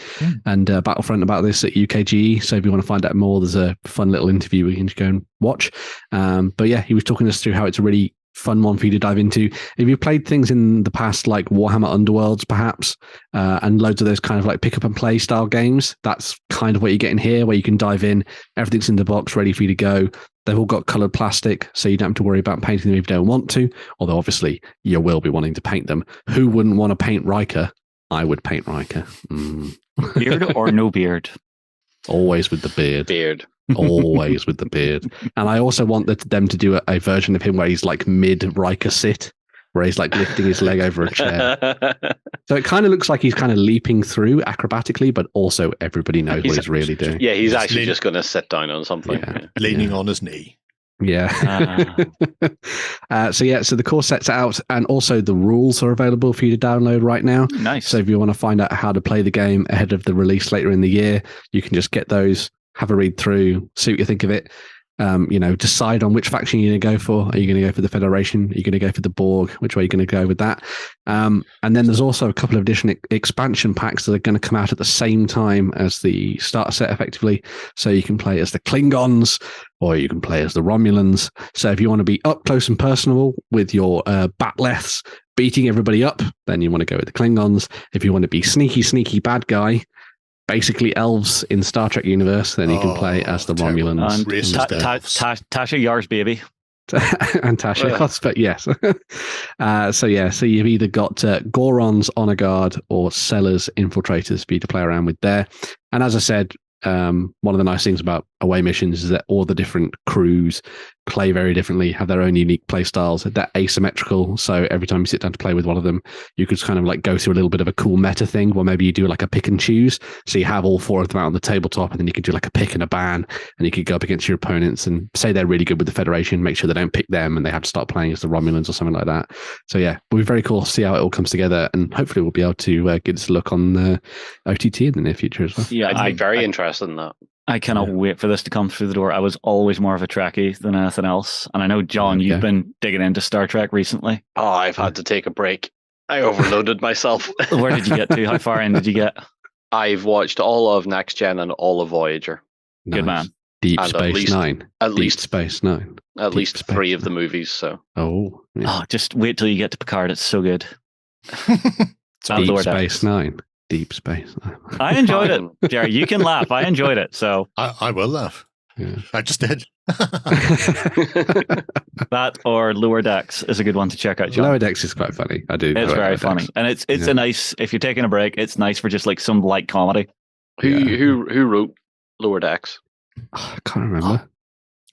and Battlefront about this at UKGE. So if you want to find out more, there's a fun little interview we can go and watch. But yeah, he was talking us through how it's a really fun one for you to dive into. If you've played things in the past like Warhammer Underworlds perhaps, and loads of those kind of like pick up and play style games, that's kind of what you get in here, where you can dive in, everything's in the box ready for you to go. They've all got coloured plastic, so you don't have to worry about painting them if you don't want to, although obviously you will be wanting to paint them. Who wouldn't want to paint Riker? I would paint Riker. Beard or no beard? Always with the beard. Always with the beard. And I also want them to do a version of him where he's like mid Riker sit, where he's like lifting his leg over a chair. So it kind of looks like he's kind of leaping through acrobatically, but also everybody knows what he's really doing. Yeah, he's actually just going to sit down on something. Leaning on his knee. Yeah. So the core set's out, and also the rules are available for you to download right now. Nice. So if you want to find out how to play the game ahead of the release later in the year, you can just get those, have a read through, see what you think of it. decide on which faction you're going to go for. Are you going to go for the Federation? Are you going to go for the Borg? Which way are you going to go with that? And then there's also a couple of additional expansion packs that are going to come out at the same time as the starter set, effectively. So you can play as the Klingons, or you can play as the Romulans. So if you want to be up close and personal with your Batleths beating everybody up, then you want to go with the Klingons. If you want to be sneaky bad guy, basically elves in Star Trek universe, then you can play as the Romulans. And Tasha Yar's baby. And Tasha, but yes. So you've either got Gorons, Honor Guard, or Sellers, Infiltrators for you to play around with there. And as I said, one of the nice things about away missions is that all the different crews play very differently, have their own unique play styles. They're asymmetrical, so every time you sit down to play with one of them, you could kind of like go through a little bit of a cool meta thing where maybe you do like a pick and choose. So you have all four of them out on the tabletop, and then you could do like a pick and a ban, and you could go up against your opponents and say they're really good with the Federation, make sure they don't pick them and they have to start playing as the Romulans or something like that. So yeah, it'll be very cool to see how it all comes together, and hopefully we'll be able to get us a look on the OTT in the near future as well. Yeah, I'd be very interested in that. I cannot wait for this to come through the door. I was always more of a Trekkie than anything else. And I know, John, you've been digging into Star Trek recently. Oh, I've had to take a break. I overloaded myself. Where did you get to? How far in did you get? I've watched all of Next Gen and all of Voyager. Nice. Good man. Deep Space Nine. At least Space Nine. At least Space 3 of the movies. So. Oh, just wait till you get to Picard. It's so good. Deep Space Nine. Deep Space. I enjoyed it, Jerry. You can laugh. I enjoyed it. So I will laugh. Yeah. I just did. That or Lower Decks is a good one to check out, John. Lower Decks is quite funny. I do. It's very funny, and it's a nice. If you're taking a break, it's nice for just like some light comedy. Who wrote Lower Decks? I can't remember.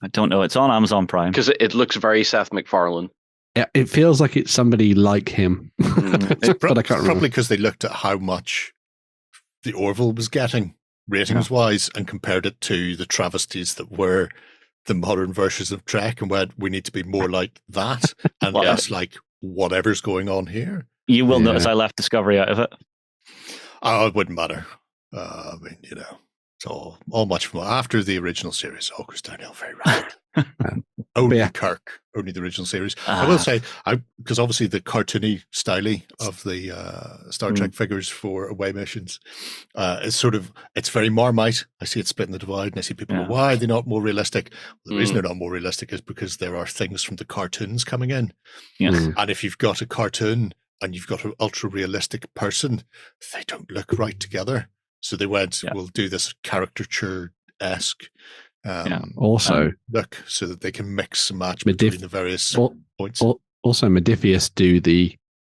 I don't know. It's on Amazon Prime because it looks very Seth MacFarlane. Yeah, it feels like it's somebody like him. But I can't remember. Probably because they looked at how much the Orville was getting ratings-wise and compared it to the travesties that were the modern versions of Trek, and went, we need to be more like that and less like whatever's going on here. You will notice I left Discovery out of it. Oh, it wouldn't matter. I mean, it's all much from after the original series. All goes downhill very rapidly. Only Kirk, only the original series. I will say, because obviously the cartoony styling of the Star Trek figures for away missions is it's very Marmite. I see it splitting the divide, and I see people go, why are they not more realistic? Well, the reason they're not more realistic is because there are things from the cartoons coming in. Yes. And if you've got a cartoon and you've got an ultra realistic person, they don't look right together. So they went, we'll do this caricature-esque also look so that they can mix and match between the various points. Also, Modiphius do the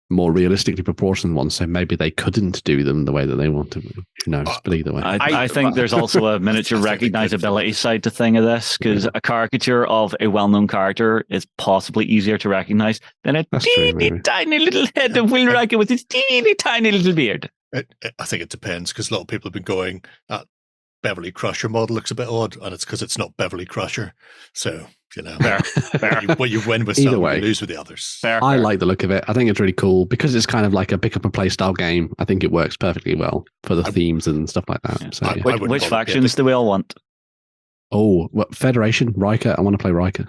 more realistically proportioned ones, so maybe they couldn't do them the way that they want to. Who knows? But either way, I think there's also a miniature recognizability side to thing of this, because a caricature of a well-known character is possibly easier to recognize than a teeny tiny little head of Will Riker with his teeny tiny little beard. I think it depends, because a lot of people have been going, Beverly Crusher model looks a bit odd, and it's because it's not Beverly Crusher. So, fair. You win with some, you lose with the others. I like the look of it. I think it's really cool because it's kind of like a pick up and play style game. I think it works perfectly well for the themes and stuff like that. So, which factions do we all want? Oh, Federation, Riker. I want to play Riker.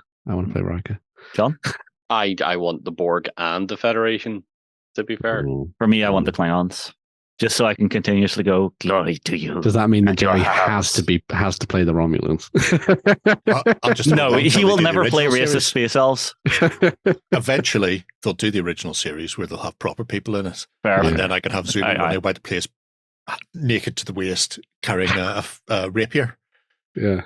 John? I want the Borg and the Federation, to be fair. Ooh. For me, I want the Klingons. Just so I can continuously go, glory to you. Does that mean that Jerry has to play the Romulans? No, he will never play racist space elves. Eventually, they'll do the original series where they'll have proper people in it. Fair. And then I can have Zoom when I went to place naked to the waist, carrying a rapier. Yeah.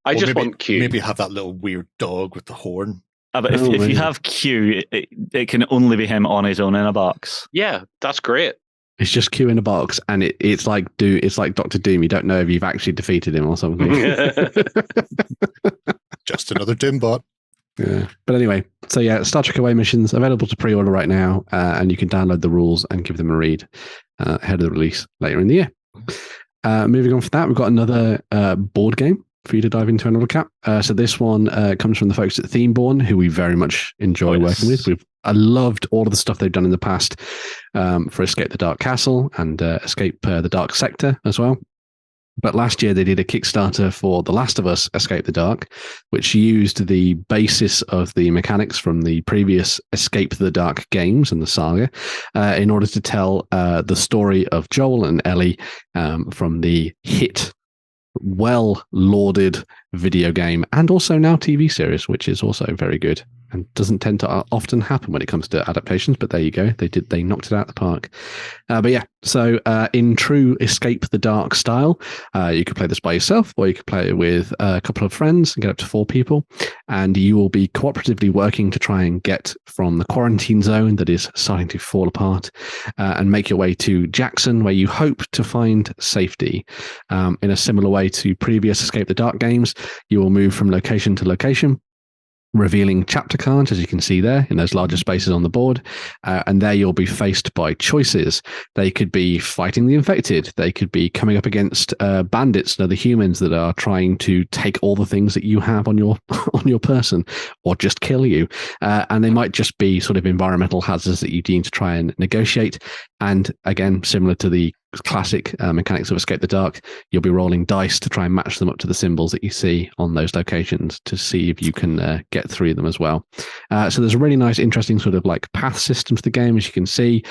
I just want Q. Maybe have that little weird dog with the horn. But if you have Q, it can only be him on his own in a box. Yeah, that's great. It's just Q in a box, and it's like Dr. Doom. You don't know if you've actually defeated him or something. Just another Doombot. Yeah. But anyway, so Star Trek Away Missions available to pre-order right now, and you can download the rules and give them a read ahead of the release later in the year. Moving on from that, we've got another board game for you to dive into and look at. So this one comes from the folks at Themeborn, who we very much enjoy working with. I loved all of the stuff they've done in the past for Escape the Dark Castle and Escape the Dark Sector as well. But last year they did a Kickstarter for The Last of Us Escape the Dark, which used the basis of the mechanics from the previous Escape the Dark games and the saga in order to tell the story of Joel and Ellie from the hit, well-lauded video game and also now TV series, which is also very good and doesn't tend to often happen when it comes to adaptations, but there you go. They knocked it out of the park. But yeah, so in true Escape the Dark style, you could play this by yourself, or you could play it with a couple of friends and get up to 4 people, and you will be cooperatively working to try and get from the quarantine zone that is starting to fall apart and make your way to Jackson, where you hope to find safety. In a similar way to previous Escape the Dark games, you will move from location to location, revealing chapter cards, as you can see there in those larger spaces on the board. And there you'll be faced by choices. They could be fighting the infected. They could be coming up against bandits and other humans that are trying to take all the things that you have on your on your person, or just kill you. And they might just be sort of environmental hazards that you need to try and negotiate. And again, similar to the classic mechanics of Escape the Dark, you'll be rolling dice to try and match them up to the symbols that you see on those locations to see if you can get through them as well. So there's a really nice, interesting sort of like path system to the game, as you can see.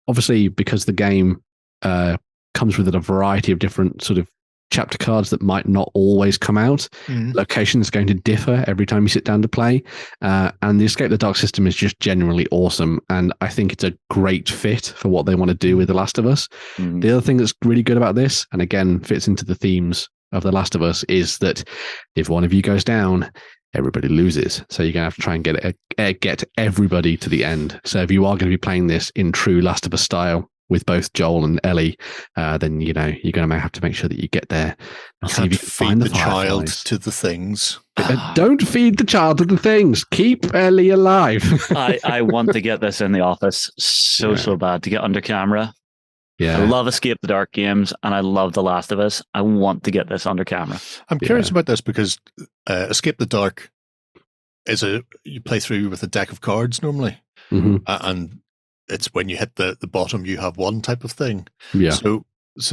Obviously, because the game comes with a variety of different sort of chapter cards that might not always come out. Location is going to differ every time you sit down to play. And the Escape the Dark system is just genuinely awesome. And I think it's a great fit for what they want to do with The Last of Us. The other thing that's really good about this, and again, fits into the themes of The Last of Us, is that if one of you goes down, everybody loses. So you're going to have to try and get everybody to the end. So if you are going to be playing this in true Last of Us style, with both Joel and Ellie, then you're going to have to make sure that you get there. You can't feed the child to the things. Don't feed the child to the things. Keep Ellie alive. I want to get this in the office so bad, to get under camera. Yeah, I love Escape the Dark games, and I love The Last of Us. I want to get this under camera. I'm curious about this because Escape the Dark is you play through with a deck of cards normally, and it's when you hit the bottom, you have one type of thing. Yeah. So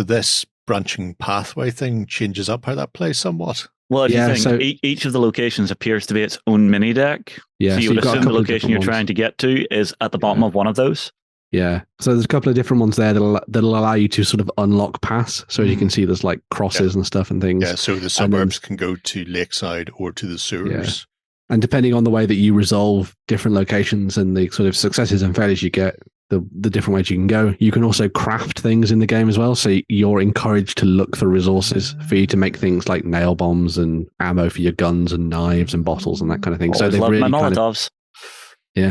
this branching pathway thing changes up how that plays somewhat. Well, if you think each of the locations appears to be its own mini deck. Yeah. So you would assume the location you're trying to get to is at the bottom of one of those. Yeah. So there's a couple of different ones there that'll allow you to sort of unlock paths. So you can see there's like crosses and stuff and things. Yeah. So the suburbs can go to Lakeside or to the sewers. Yeah. And depending on the way that you resolve different locations and the sort of successes and failures you get, the different ways you can go, you can also craft things in the game as well. So you're encouraged to look for resources for you to make things like nail bombs and ammo for your guns and knives and bottles and that kind of thing. So they've really Molotovs.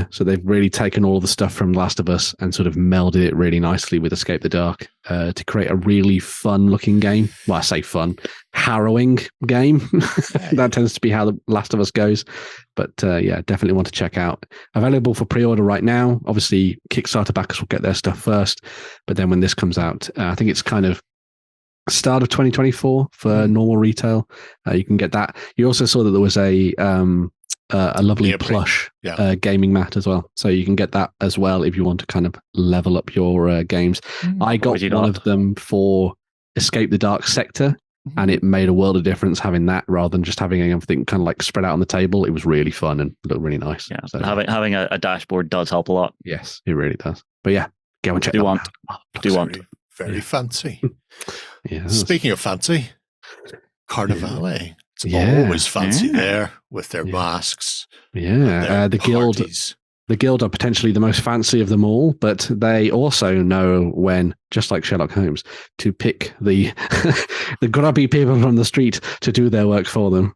So they've really taken all the stuff from Last of Us and sort of melded it really nicely with Escape the Dark to create a really fun-looking game. Well, I say fun, harrowing game. That tends to be how the Last of Us goes. But definitely want to check out. Available for pre-order right now. Obviously, Kickstarter backers will get their stuff first. But then when this comes out, I think it's kind of start of 2024 for normal retail. You can get that. You also saw that there was a lovely plush gaming mat as well. So you can get that as well if you want to kind of level up your games. I got one of them for Escape the Dark Sector, and it made a world of difference having that rather than just having everything kind of like spread out on the table. It was really fun and looked really nice. Yeah, so having a dashboard does help a lot. Yes, it really does. But yeah, go and check Do that want. Very fancy. Yeah. Speaking of fancy, Carnevale. It's always fancy there with their masks. Yeah, the Guild are potentially the most fancy of them all, but they also know when, just like Sherlock Holmes, to pick the the grubby people from the street to do their work for them.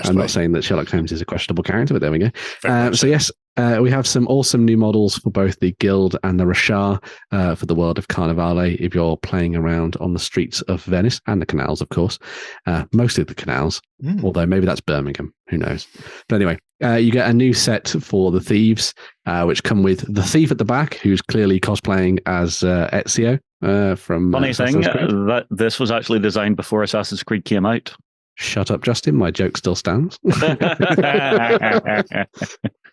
I'm not saying that Sherlock Holmes is a questionable character, but there we go. So yes, we have some awesome new models for both the Guild and the Rashaar for the world of Carnevale if you're playing around on the streets of Venice and the canals, of course. Mostly the canals, although maybe that's Birmingham. Who knows? But anyway, you get a new set for the Thieves, which come with the Thief at the back, who's clearly cosplaying as Ezio from Funny thing, that this was actually designed before Assassin's Creed came out. Shut up, Justin. My joke still stands.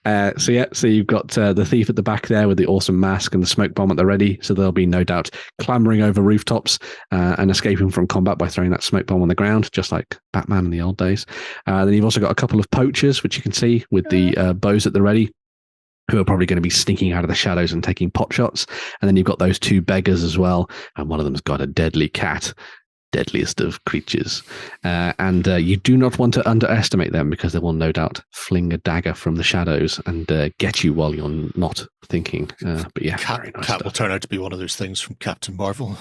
So you've got the thief at the back there with the awesome mask and the smoke bomb at the ready. So there'll be no doubt clambering over rooftops and escaping from combat by throwing that smoke bomb on the ground, just like Batman in the old days. Then you've also got a couple of poachers, which you can see with the bows at the ready, who are probably going to be sneaking out of the shadows and taking pot shots. And then you've got those 2 beggars as well. And one of them's got a deadly cat, deadliest of creatures. And you do not want to underestimate them, because they will no doubt fling a dagger from the shadows and get you while you're not thinking. But yeah, Cat will turn out to be one of those things from Captain Marvel.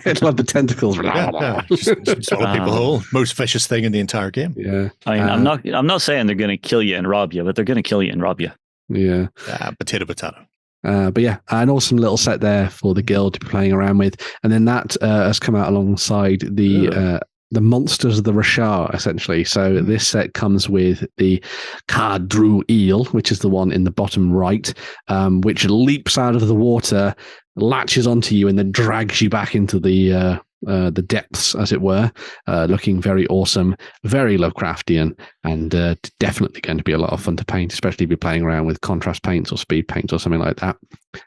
It'll have the tentacles. Just swallow people whole. Most vicious thing in the entire game. Yeah. I mean, I'm not saying they're going to kill you and rob you, but they're going to kill you and rob you. Yeah. Potato. But yeah, an awesome little set there for the guild to be playing around with. And then that has come out alongside the monsters of the Rashaar, essentially. So this set comes with the Kadru eel, which is the one in the bottom right, which leaps out of the water, latches onto you, and then drags you back into the depths, as it were, looking very awesome, very Lovecraftian, and definitely going to be a lot of fun to paint, especially if you're playing around with contrast paints or speed paints or something like that.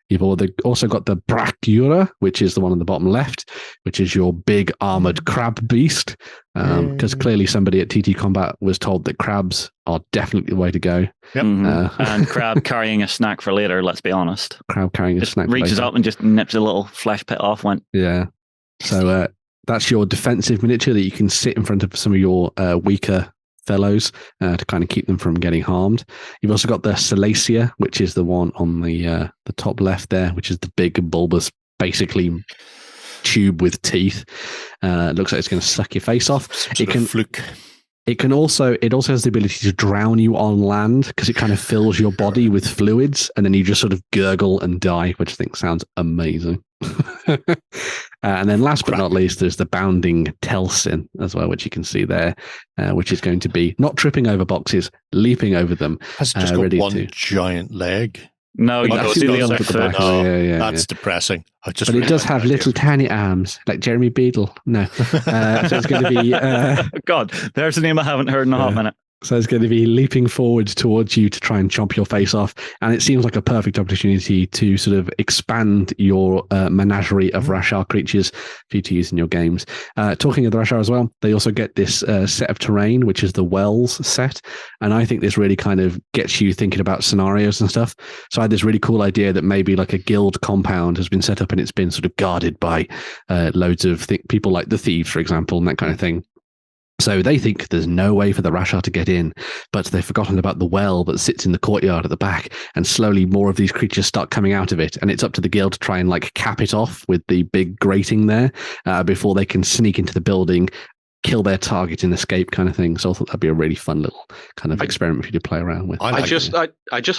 You've also got the Brachyura, which is the one on the bottom left, which is your big armored crab beast, because clearly somebody at TT Combat was told that crabs are definitely the way to go. Yep. And crab carrying a snack for later, let's be honest. Crab carrying a snack for later. Reaches up and just nips a little flesh pit off, Yeah. So that's your defensive miniature that you can sit in front of some of your weaker fellows to kind of keep them from getting harmed. You've also got the Salacia, which is the one on the top left there, which is the big bulbous, basically tube with teeth. It looks like it's going to suck your face off. Fluke. It also has the ability to drown you on land, because it kind of fills your body with fluids, and then you just sort of gurgle and die, which I think sounds amazing. And then last but not least, there's the bounding Telsin as well, which you can see there, which is going to be not tripping over boxes, leaping over them. Has just got one giant leg. No, you can see the other foot. That's depressing. But it does have little tiny arms, like Jeremy Beadle. No. So it's going to be... God, there's a name I haven't heard in a hot minute. So it's going to be leaping forward towards you to try and chomp your face off. And it seems like a perfect opportunity to sort of expand your menagerie of Rashaar creatures for you to use in your games. Talking of the Rashaar as well, they also get this set of terrain, which is the Wells set. And I think this really kind of gets you thinking about scenarios and stuff. So I had this really cool idea that maybe like a guild compound has been set up and it's been sort of guarded by loads of people like the Thieves, for example, and that kind of thing. So they think there's no way for the Rashaar to get in, but they've forgotten about the well that sits in the courtyard at the back, and slowly more of these creatures start coming out of it, and it's up to the guild to try and like cap it off with the big grating there before they can sneak into the building, kill their target and escape, kind of thing. So I thought that'd be a really fun little kind of experiment for you to play around with. I just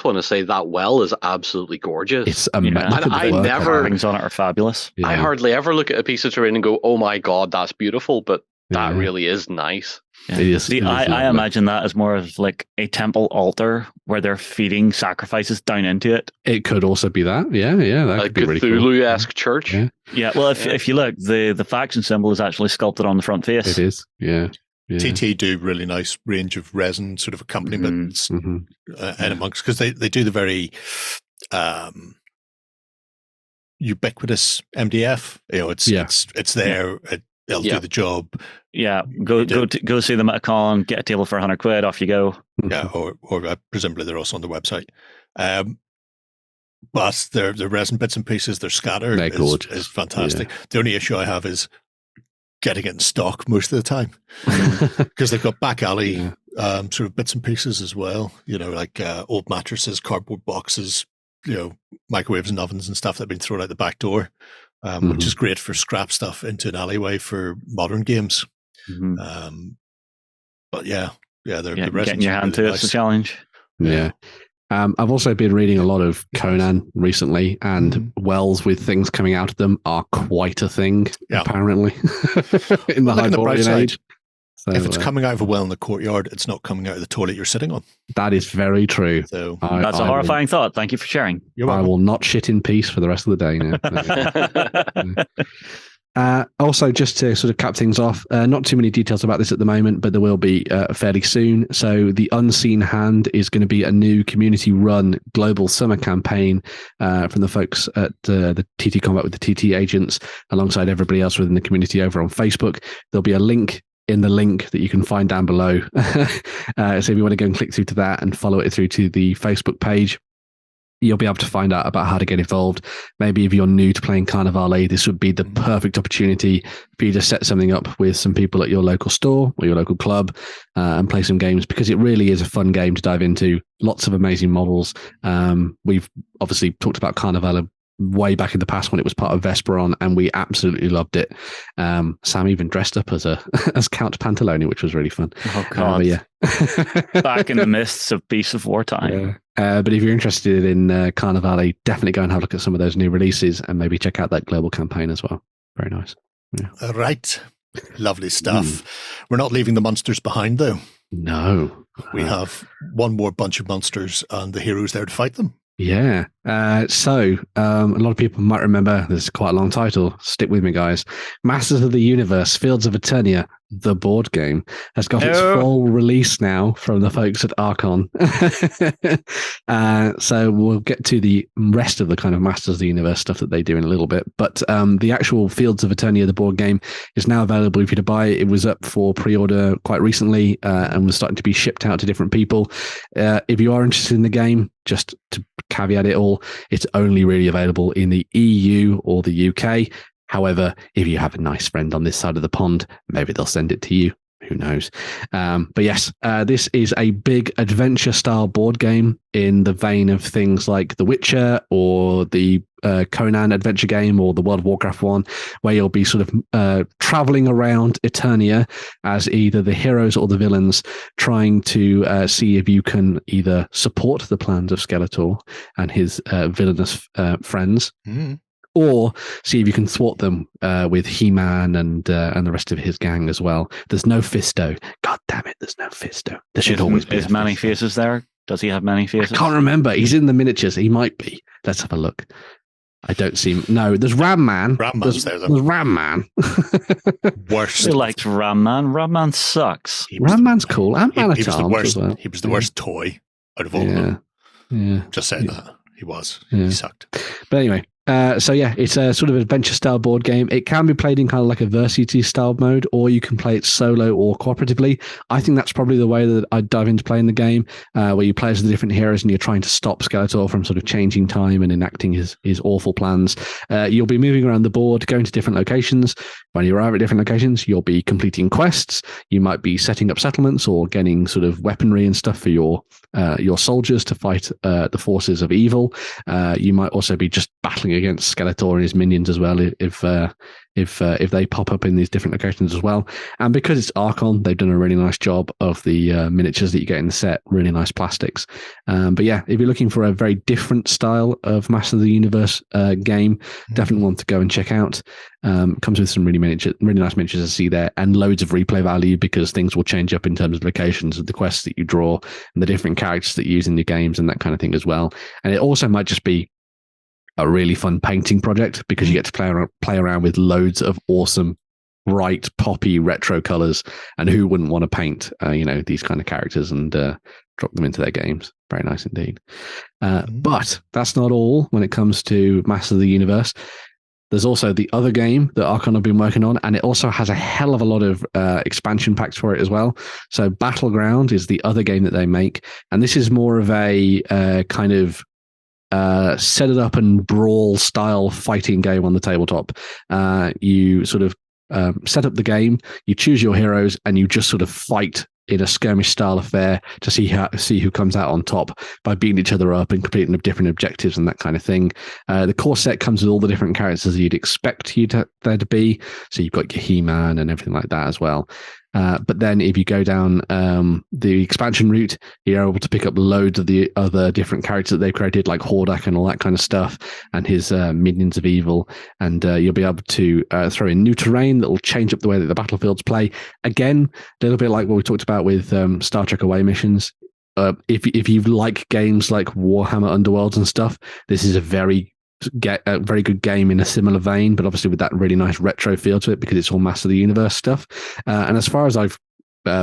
want to say that well is absolutely gorgeous. It's amazing. I never things on it are fabulous. I hardly ever look at a piece of terrain and go, "Oh my god, that's beautiful," but that really is nice. Yeah. See, I imagine that as more of like a temple altar where they're feeding sacrifices down into it. It could also be that. Yeah. That could be really cool. Cthulhu-esque church. Yeah. Well, if you look, the faction symbol is actually sculpted on the front face. It is. Yeah. TT do really nice range of resin sort of accompaniments and amongst, because they do the very ubiquitous MDF. You know, it's there. They'll do the job. Yeah, go see them at a con, get a table for £100, off you go. Yeah, or presumably they're also on the website. But their resin bits and pieces, their scatter is fantastic. Yeah. The only issue I have is getting it in stock most of the time, because they've got back alley sort of bits and pieces as well. You know, like old mattresses, cardboard boxes, you know, microwaves and ovens and stuff that have been thrown out the back door. Which is great for scrap stuff into an alleyway for modern games. But the getting your hand to it's a challenge. Yeah. I've also been reading a lot of Conan recently, and wells with things coming out of them are quite a thing, apparently, in the Hyborian age. So, if it's coming out of a well in the courtyard, it's not coming out of the toilet you're sitting on. That is very true. So that's a horrifying thought. Thank you for sharing. I will not shit in peace for the rest of the day now. Also, just to sort of cap things off, not too many details about this at the moment, but there will be fairly soon. So the Unseen Hand is going to be a new community-run global summer campaign from the folks at the TT Combat with the TT agents, alongside everybody else within the community over on Facebook. There'll be a link in the link that you can find down below. So if you want to go and click through to that and follow it through to the Facebook page, you'll be able to find out about how to get involved. Maybe if you're new to playing Carnevale, this would be the perfect opportunity for you to set something up with some people at your local store or your local club and play some games, because it really is a fun game to dive into. Lots of amazing models. We've obviously talked about Carnevale way back in the past when it was part of Vesperon, and we absolutely loved it. Sam even dressed up as Count Pantalone, which was really fun. Oh God! Yeah, back in the mists of Beasts of Wartime. Yeah. But if you're interested in Carnevale, definitely go and have a look at some of those new releases, and maybe check out that global campaign as well. Very nice. Yeah. All right, lovely stuff. We're not leaving the monsters behind, though. No, we have one more bunch of monsters, and the heroes there to fight them. Yeah. So a lot of people might remember, this is quite a long title. Stick with me, guys. Masters of the Universe, Fields of Eternia, the board game, has got its full release now from the folks at Archon. So we'll get to the rest of the kind of Masters of the Universe stuff that they do in a little bit. But the actual Fields of Eternia, the board game, is now available for you to buy. It was up for pre-order quite recently and was starting to be shipped out to different people. If you are interested in the game, just to caveat it all, it's only really available in the EU or the UK. However, if you have a nice friend on this side of the pond, maybe they'll send it to you. Who knows? But yes, this is a big adventure-style board game in the vein of things like The Witcher or the Conan adventure game or the World of Warcraft one, where you'll be sort of traveling around Eternia as either the heroes or the villains, trying to see if you can either support the plans of Skeletor and his villainous friends, or see if you can thwart them with He-Man and the rest of his gang as well. There's no Fisto. God damn it, there's no Fisto. There should always be. Is Many Faces there? Does he have many faces? I can't remember. He's in the miniatures. He might be. Let's have a look. I don't see. No, there's Ram Man. There's Ram Man. Worst. Who likes Ram Man? Ram Man sucks. Ram Man's cool. And Man he was the worst. Well. He was the worst toy out of all of them. Yeah. Just saying that. He was. Yeah. He sucked. But anyway. So yeah, it's a sort of adventure style board game. It can be played in kind of like a Versity style mode, or you can play it solo or cooperatively. I think that's probably the way that I'd dive into playing the game, where you play as the different heroes and you're trying to stop Skeletor from sort of changing time and enacting his awful plans. You'll be moving around the board, going to different locations. When you arrive at different locations, you'll be completing quests. You might be setting up settlements or getting sort of weaponry and stuff for your soldiers to fight the forces of evil. You might also be just battling against Skeletor and his minions as well if they pop up in these different locations as well. And because it's Archon, they've done a really nice job of the miniatures that you get in the set, really nice plastics. But yeah, if you're looking for a very different style of Master of the Universe game, definitely want to go and check out. Comes with some really nice miniatures to see there, and loads of replay value, because things will change up in terms of locations of the quests that you draw and the different characters that you use in your games and that kind of thing as well. And it also might just be a really fun painting project, because you get to play around with loads of awesome, bright, poppy retro colors. And who wouldn't want to paint, these kind of characters and drop them into their games? Very nice indeed. But that's not all when it comes to Masters of the Universe. There's also the other game that Archon have been working on, and it also has a hell of a lot of expansion packs for it as well. So Battleground is the other game that they make, and this is more of a kind of set it up and brawl style fighting game on the tabletop. You sort of set up the game, you choose your heroes, and you just sort of fight in a skirmish style affair to see who comes out on top by beating each other up and completing different objectives and that kind of thing. The core set comes with all the different characters you'd expect there to be. So you've got your He-Man and everything like that as well. But then if you go down the expansion route, you're able to pick up loads of the other different characters that they've created, like Hordak and all that kind of stuff, and his minions of evil. And you'll be able to throw in new terrain that will change up the way that the battlefields play. Again, a little bit like what we talked about with Star Trek Away missions. If you like games like Warhammer Underworlds and stuff, this is a very a very good game in a similar vein, but obviously with that really nice retro feel to it because it's all Master of the Universe stuff. And as far as I've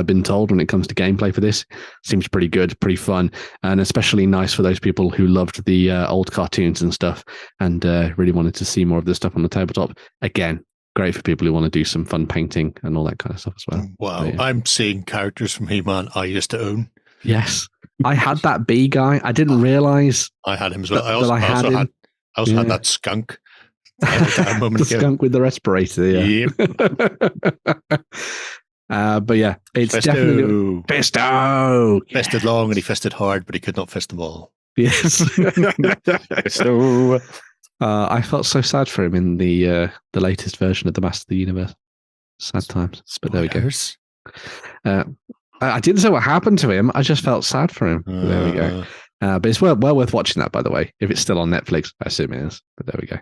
been told when it comes to gameplay for this, seems pretty good, pretty fun, and especially nice for those people who loved the old cartoons and stuff and really wanted to see more of this stuff on the tabletop. Again, great for people who want to do some fun painting and all that kind of stuff as well. Wow, yeah. I'm seeing characters from He-Man I used to own. Yes, I had that bee guy. I didn't realize I had him as well. I also had that skunk. The skunk with the respirator. Yeah. Yep. But yeah, it's definitely Fisto. Fisted long and he fisted hard, but he could not fist them all. Yes. Fisto. I felt so sad for him in the latest version of the Master of the Universe. Sad times, but there we go. I didn't say what happened to him. I just felt sad for him. There we go. But it's well worth watching that, by the way. If it's still on Netflix, I assume it is. But there we go.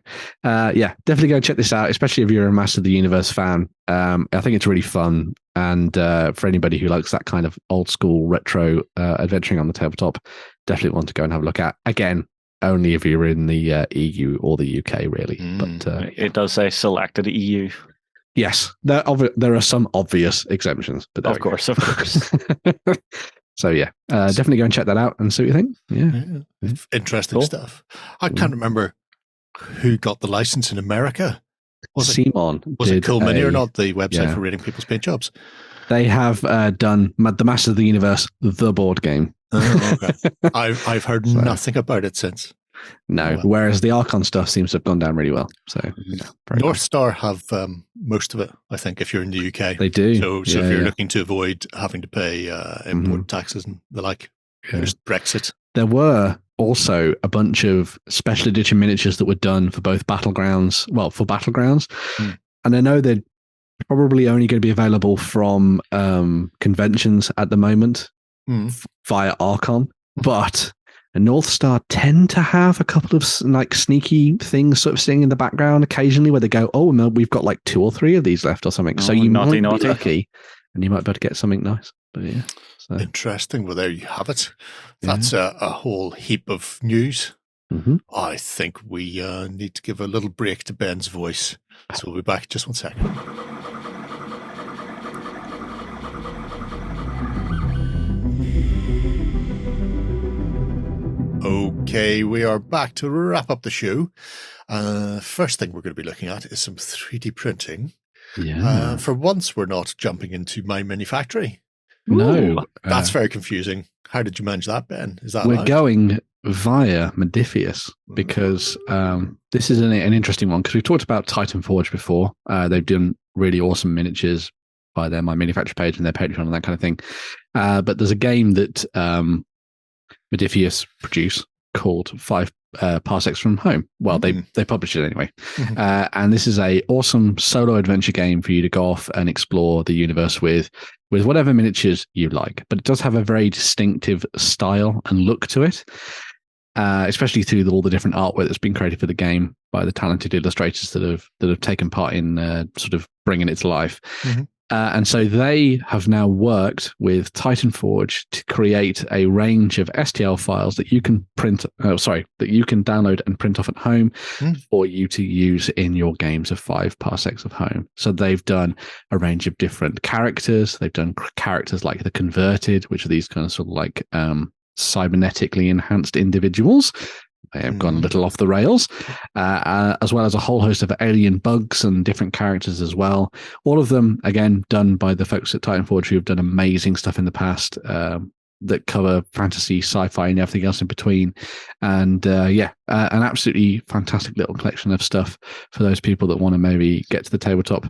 Yeah, definitely go check this out, especially if you're a Master of the Universe fan. I think it's really fun. And for anybody who likes that kind of old school retro adventuring on the tabletop, definitely want to go and have a look at. Again, only if you're in the EU or the UK, really. But it does say selected EU. Yes, there are some obvious exemptions, but of course. So yeah, definitely go and check that out and see what you think. Yeah. Interesting stuff. I can't remember who got the license in America. Was it Cool Mini or not? The website for rating people's paint jobs. They have done the Master of the Universe, the board game. Oh, okay. I've heard nothing about it since. No, whereas the Archon stuff seems to have gone down really well. So North Star have most of it, I think, if you're in the UK. They do. So if you're looking to avoid having to pay import taxes and the like, just Brexit. There were also a bunch of special edition miniatures that were done for both Battlegrounds. Well, for Battlegrounds. And I know they're probably only going to be available from conventions at the moment via Archon. But North Star tend to have a couple of like sneaky things sort of sitting in the background occasionally where they go, oh, no, we've got like 2 or 3 of these left or something. So you might be lucky and you might be able to get something nice. But yeah. So. Interesting. Well, there you have it. That's a whole heap of news. I think we need to give a little break to Ben's voice. So we'll be back in just 1 second. Okay, we are back to wrap up the show. First thing we're going to be looking at is some 3D printing. Yeah. For once, we're not jumping into My Mini Factory. No. That's very confusing. How did you manage that, Ben? Is that we're going via Modiphius because this is an interesting one because we've talked about Titan Forge before. They've done really awesome miniatures by their My Mini Factory page and their Patreon and that kind of thing. But there's a game that Modiphius produce called 5 Parsecs from Home. Well, they published it anyway. And this is a awesome solo adventure game for you to go off and explore the universe with whatever miniatures you like. But it does have a very distinctive style and look to it, especially through all the different artwork that's been created for the game by the talented illustrators that have taken part in sort of bringing it to life. And so they have now worked with Titan Forge to create a range of STL files that you can that you can download and print off at home for you to use in your games of 5 Parsecs of Home. So they've done a range of different characters. They've done characters like the Converted, which are these kind of sort of like cybernetically enhanced individuals. They have gone a little off the rails, as well as a whole host of alien bugs and different characters as well. All of them, again, done by the folks at Titan Forge who have done amazing stuff in the past that cover fantasy, sci-fi, and everything else in between. And an absolutely fantastic little collection of stuff for those people that want to maybe get to the tabletop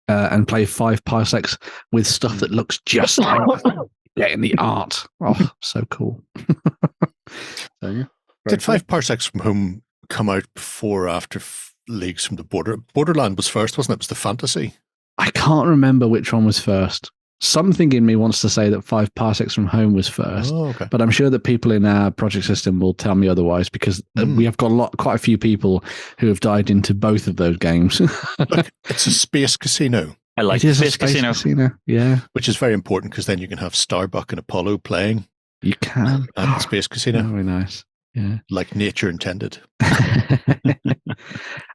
and play 5 Parsecs with stuff that looks just like getting the art. Oh, so cool. So, yeah. Did 5 Parsecs from Home come out before or after Leagues from the Border? Borderland was first, wasn't it? It was the fantasy. I can't remember which one was first. Something in me wants to say that 5 Parsecs from Home was first, but I'm sure that people in our project system will tell me otherwise because we have got quite a few people who have dived into both of those games. Look, it's a space casino. I like Space Casino. Yeah. Which is very important because then you can have Starbuck and Apollo playing. You can. At the Space Casino. Very nice. Yeah. Like nature intended.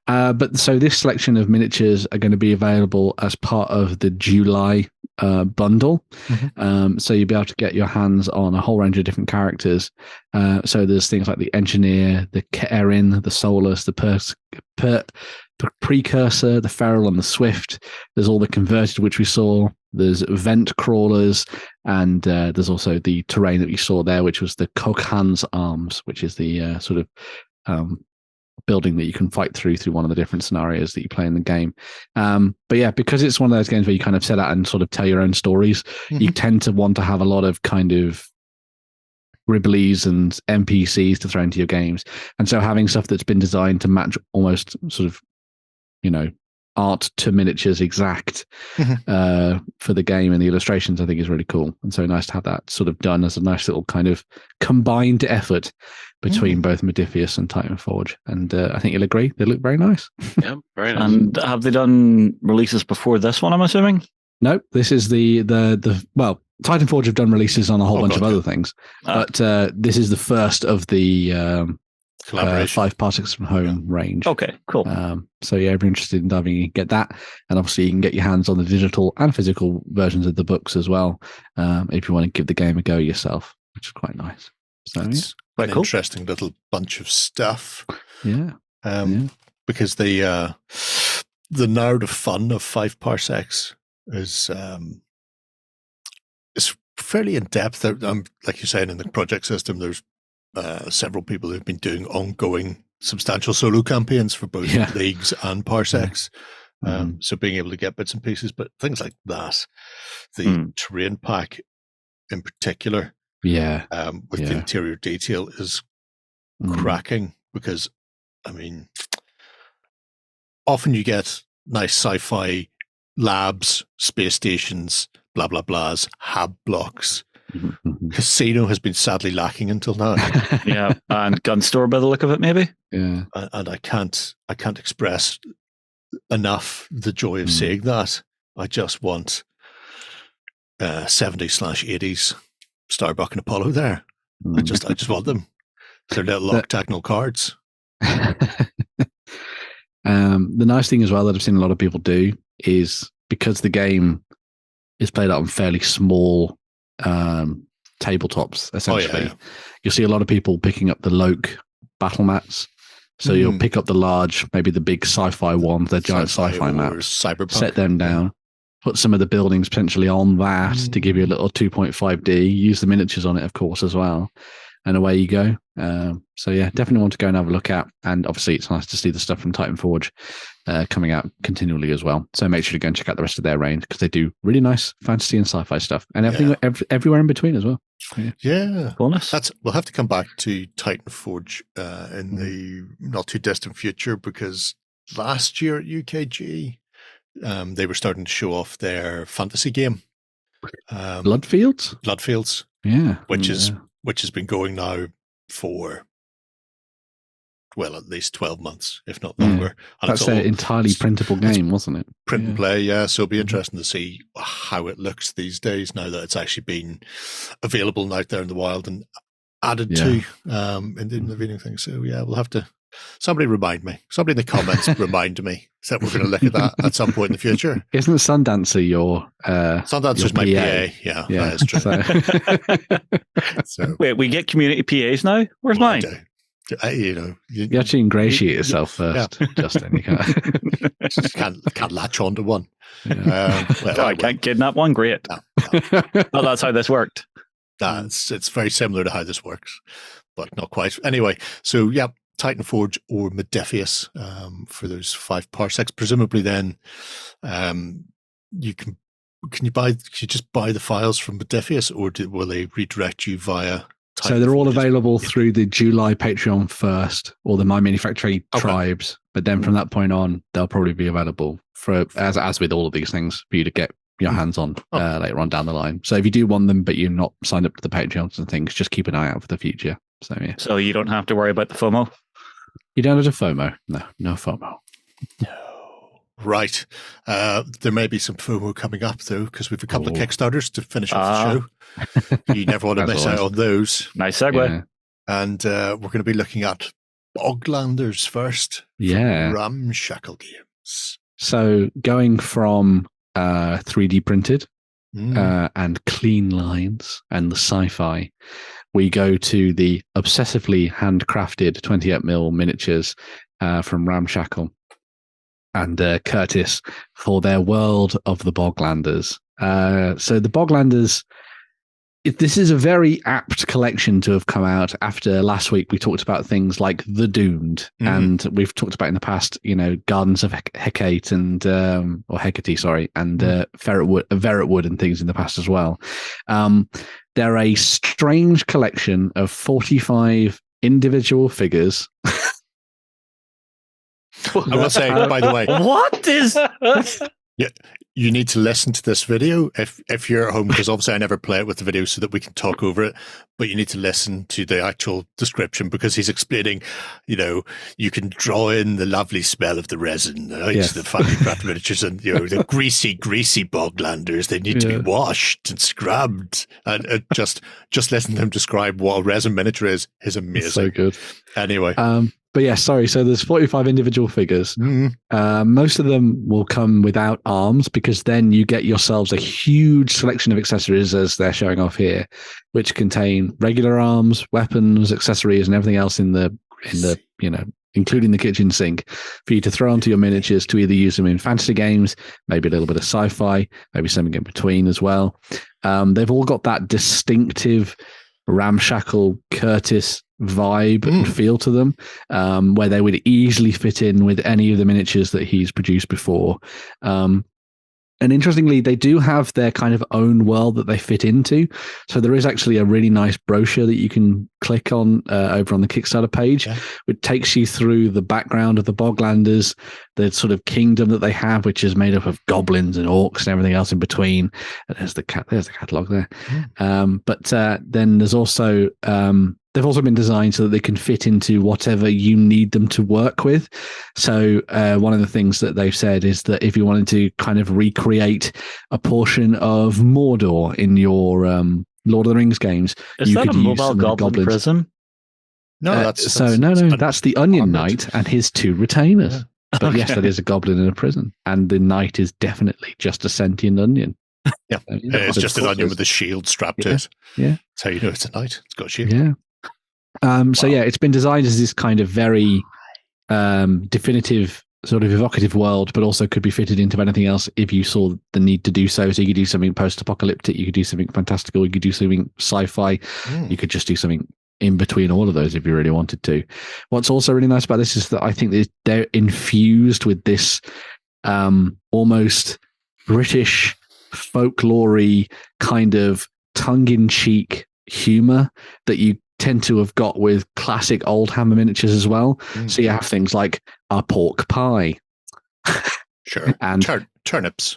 But so this selection of miniatures are going to be available as part of the July bundle. Mm-hmm. So you'll be able to get your hands on a whole range of different characters. So there's things like the Engineer, the Kerin, the Solus, the Precursor, the Feral, and the Swift. There's all the Converted, which we saw. There's Vent Crawlers, and there's also the terrain that we saw there, which was the Kokhan's Arms, which is the sort of building that you can fight through one of the different scenarios that you play in the game. But yeah, because it's one of those games where you kind of set out and sort of tell your own stories, you tend to want to have a lot of kind of Ribblies and NPCs to throw into your games. And so having stuff that's been designed to match almost sort of, art to miniatures exact for the game and the illustrations, I think is really cool. And so nice to have that sort of done as a nice little kind of combined effort between both Modiphius and Titan Forge. And I think you'll agree, they look very nice. Yeah, very nice. And have they done releases before this one, I'm assuming? No, this is the Titan Forge have done releases on a whole bunch of other things, but this is the first of the 5 Parsecs from Home range. Okay, cool. So yeah, if you're interested in diving, you can get that, and obviously you can get your hands on the digital and physical versions of the books as well, if you want to give the game a go yourself, which is quite nice. So it's quite an cool. Interesting little bunch of stuff. Yeah. Because the narrative fun of 5 Parsecs is fairly in depth. Like you're saying, in the project system, there's several people who've been doing ongoing substantial solo campaigns for both leagues and Parsecs. So being able to get bits and pieces, but things like that, the terrain pack in particular, with the interior detail is cracking, because I mean, often you get nice sci-fi labs, space stations, blah blah blahs, hab blocks. Casino has been sadly lacking until now. Yeah, and gun store by the look of it, maybe. Yeah, and I can't express enough the joy of seeing that. I just want 70s/80s Starbuck and Apollo there. I just want them. They're little octagonal cards. The nice thing as well that I've seen a lot of people do is, because the game is played out on fairly small tabletops, essentially, you'll see a lot of people picking up the Loke battle mats. So you'll pick up the large, maybe the big sci-fi ones, they're giant sci-fi maps, Cyberpunk. Set them down, put some of the buildings potentially on that to give you a little 2.5D, use the miniatures on it, of course, as well. And away you go. So yeah, definitely want to go and have a look at. And obviously it's nice to see the stuff from Titan Forge coming out continually as well. So make sure to go and check out the rest of their range, because they do really nice fantasy and sci-fi stuff, and everything everywhere in between as well. Yeah. Bonus. We'll have to come back to Titan Forge in the not too distant future, because last year at UKG, they were starting to show off their fantasy game. Bloodfields. Yeah. Which has been going now for, well, at least 12 months, if not longer. And that's an entirely printable game, wasn't it? Print and play, yeah. So it'll be interesting to see how it looks these days, now that it's actually been available out there in the wild and added to in the intervening things. So yeah, we'll have to, somebody remind me. Somebody in the comments remind me that we're going to look at that at some point in the future. Isn't Sundancer your Sundancer's my PA? Yeah, that is true. So, wait, we get community PAs now? Where's mine? You actually ingratiate yourself first, Justin. You can't latch onto one. I can't kidnap one. Great. No. Oh, that's how this worked. It's very similar to how this works, but not quite. Anyway, so yeah, Titan Forge or Modiphius for those 5 Parsecs. Presumably, then you can you just buy the files from Modiphius, or will they redirect you via? So they're all available through the July Patreon first, or the My Mini Factory tribes. But then from that point on, they'll probably be available for, as with all of these things, for you to get your hands on later on down the line. So if you do want them, but you're not signed up to the Patreons and things, just keep an eye out for the future. So yeah. So you don't have to worry about the FOMO? You don't have to FOMO. No FOMO. No. Right. There may be some FOMO coming up, though, because we've a couple of Kickstarters to finish off the show. You never want to miss out on those. Nice segue. And we're going to be looking at Boglanders first. Yeah. Ramshackle games. So going from 3D printed and clean lines and the sci-fi, we go to the obsessively handcrafted 28mm miniatures from Ramshackle and Curtis for their World of the Boglanders. So the Boglanders, this is a very apt collection to have come out after last week. We talked about things like The Doomed, and we've talked about in the past, Gardens of Hecate and or Hecate, sorry, and Verretwood and things in the past as well. They're a strange collection of 45 individual figures. I will say, by the way, what is? Yeah, you need to listen to this video if you're at home, because obviously I never play it with the video so that we can talk over it. But you need to listen to the actual description, because he's explaining, you can draw in the lovely smell of the resin, the family craft miniatures, and the greasy Boglanders. They need to be washed and scrubbed, and just listen to him describe what a resin miniature is amazing. So good. Anyway. But yeah, sorry. So there's 45 individual figures. Most of them will come without arms, because then you get yourselves a huge selection of accessories, as they're showing off here, which contain regular arms, weapons, accessories, and everything else in the including the kitchen sink, for you to throw onto your miniatures to either use them in fantasy games, maybe a little bit of sci-fi, maybe something in between as well. They've all got that distinctive Ramshackle Curtis vibe and feel to them, where they would easily fit in with any of the miniatures that he's produced before. And interestingly, they do have their kind of own world that they fit into. So there is actually a really nice brochure that you can click on over on the Kickstarter page, which takes you through the background of the Boglanders, the sort of kingdom that they have, which is made up of goblins and orcs and everything else in between. There's the catalogue there. But then there's also they've also been designed so that they can fit into whatever you need them to work with. So one of the things that they've said is that if you wanted to kind of recreate a portion of Mordor in your Lord of the Rings games, is you that could a use mobile goblin prison? No, that's the Onion Knight and his two retainers. Yeah. But yes, that is a goblin in a prison, and the knight is definitely just a sentient onion. Yeah, it's just an onion with a shield strapped to it. Yeah, that's how you know it's a knight. It's got a shield. Yeah. So yeah, it's been designed as this kind of very definitive, sort of evocative world, but also could be fitted into anything else if you saw the need to do so. So you could do something post-apocalyptic, you could do something fantastical, you could do something sci-fi, you could just do something in between all of those if you really wanted to. What's also really nice about this is that I think that they're infused with this almost British folklore-y kind of tongue-in-cheek humor that you tend to have got with classic old Hammer miniatures as well. So you have things like a pork pie. Sure. And turnips.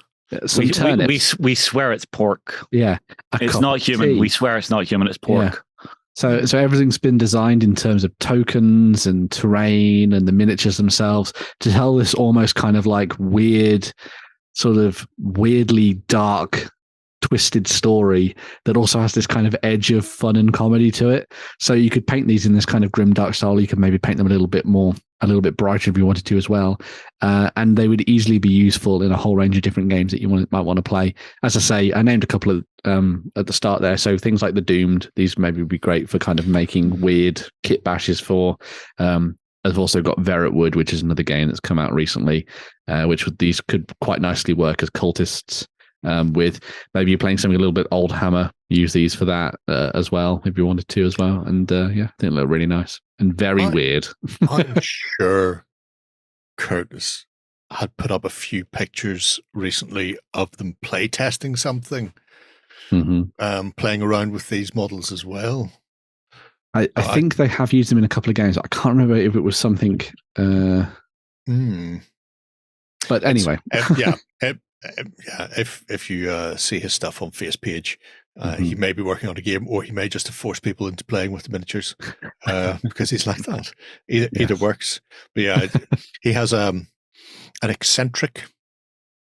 We, turnips. We swear it's pork. Yeah. It's not human. We swear it's not human. It's pork. Yeah. So everything's been designed in terms of tokens and terrain and the miniatures themselves to tell this almost kind of like weird, sort of weirdly dark, twisted story that also has this kind of edge of fun and comedy to it. So you could paint these in this kind of grim dark style. You could maybe paint them a little bit brighter if you wanted to as well. And they would easily be useful in a whole range of different games that you might want to play. As I say, I named a couple of at the start there. So things like The Doomed, these maybe would be great for kind of making weird kit bashes for. I've also got Verretwood, which is another game that's come out recently, these could quite nicely work as cultists. With maybe you're playing something a little bit old Hammer, use these for that as well if you wanted to as well. And I think they look really nice and very weird. I'm sure Curtis had put up a few pictures recently of them play testing something, playing around with these models as well. I think they have used them in a couple of games. I can't remember if it was something. But anyway, if you see his stuff on Face page, he may be working on a game, or he may just have forced people into playing with the miniatures because he's like that. Either works. But yeah, he has an eccentric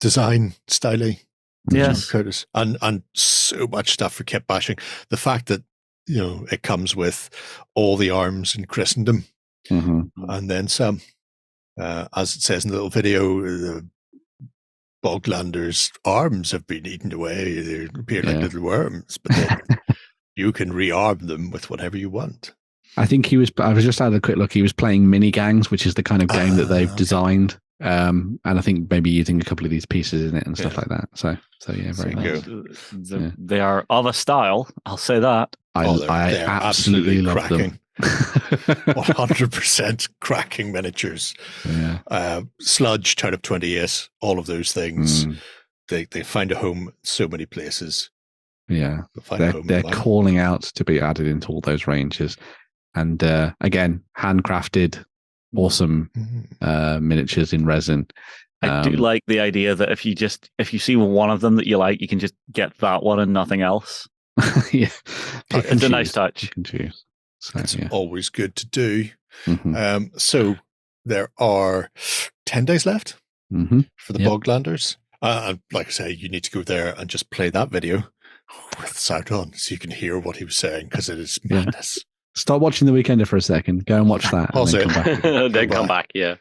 design style. Yes, Curtis, and so much stuff for kit bashing. The fact that it comes with all the arms in Christendom, and then some. As it says in the little video, the Boglanders' arms have been eaten away. They appear like little worms, but then you can rearm them with whatever you want. I think I was just having a quick look. He was playing mini gangs, which is the kind of game that they've designed. And I think maybe using a couple of these pieces in it and stuff like that. So yeah, very nice. They are of a style, I'll say that. I absolutely love them. 100% cracking miniatures. Sludge, Town of 28, all of those things. They find a home in so many places. Yeah, they're calling out to be added into all those ranges. And again, handcrafted, awesome miniatures in resin. I do like the idea that if you see one of them that you like, you can just get that one and nothing else. It's a nice touch. You can choose. So, it's always good to do. So there are 10 days left for the Boglanders. Like I say, you need to go there and just play that video with sound on so you can hear what he was saying, because it is madness. Stop watching the Weekender for a second. Go and watch that. Pause it. Then come back. Yeah.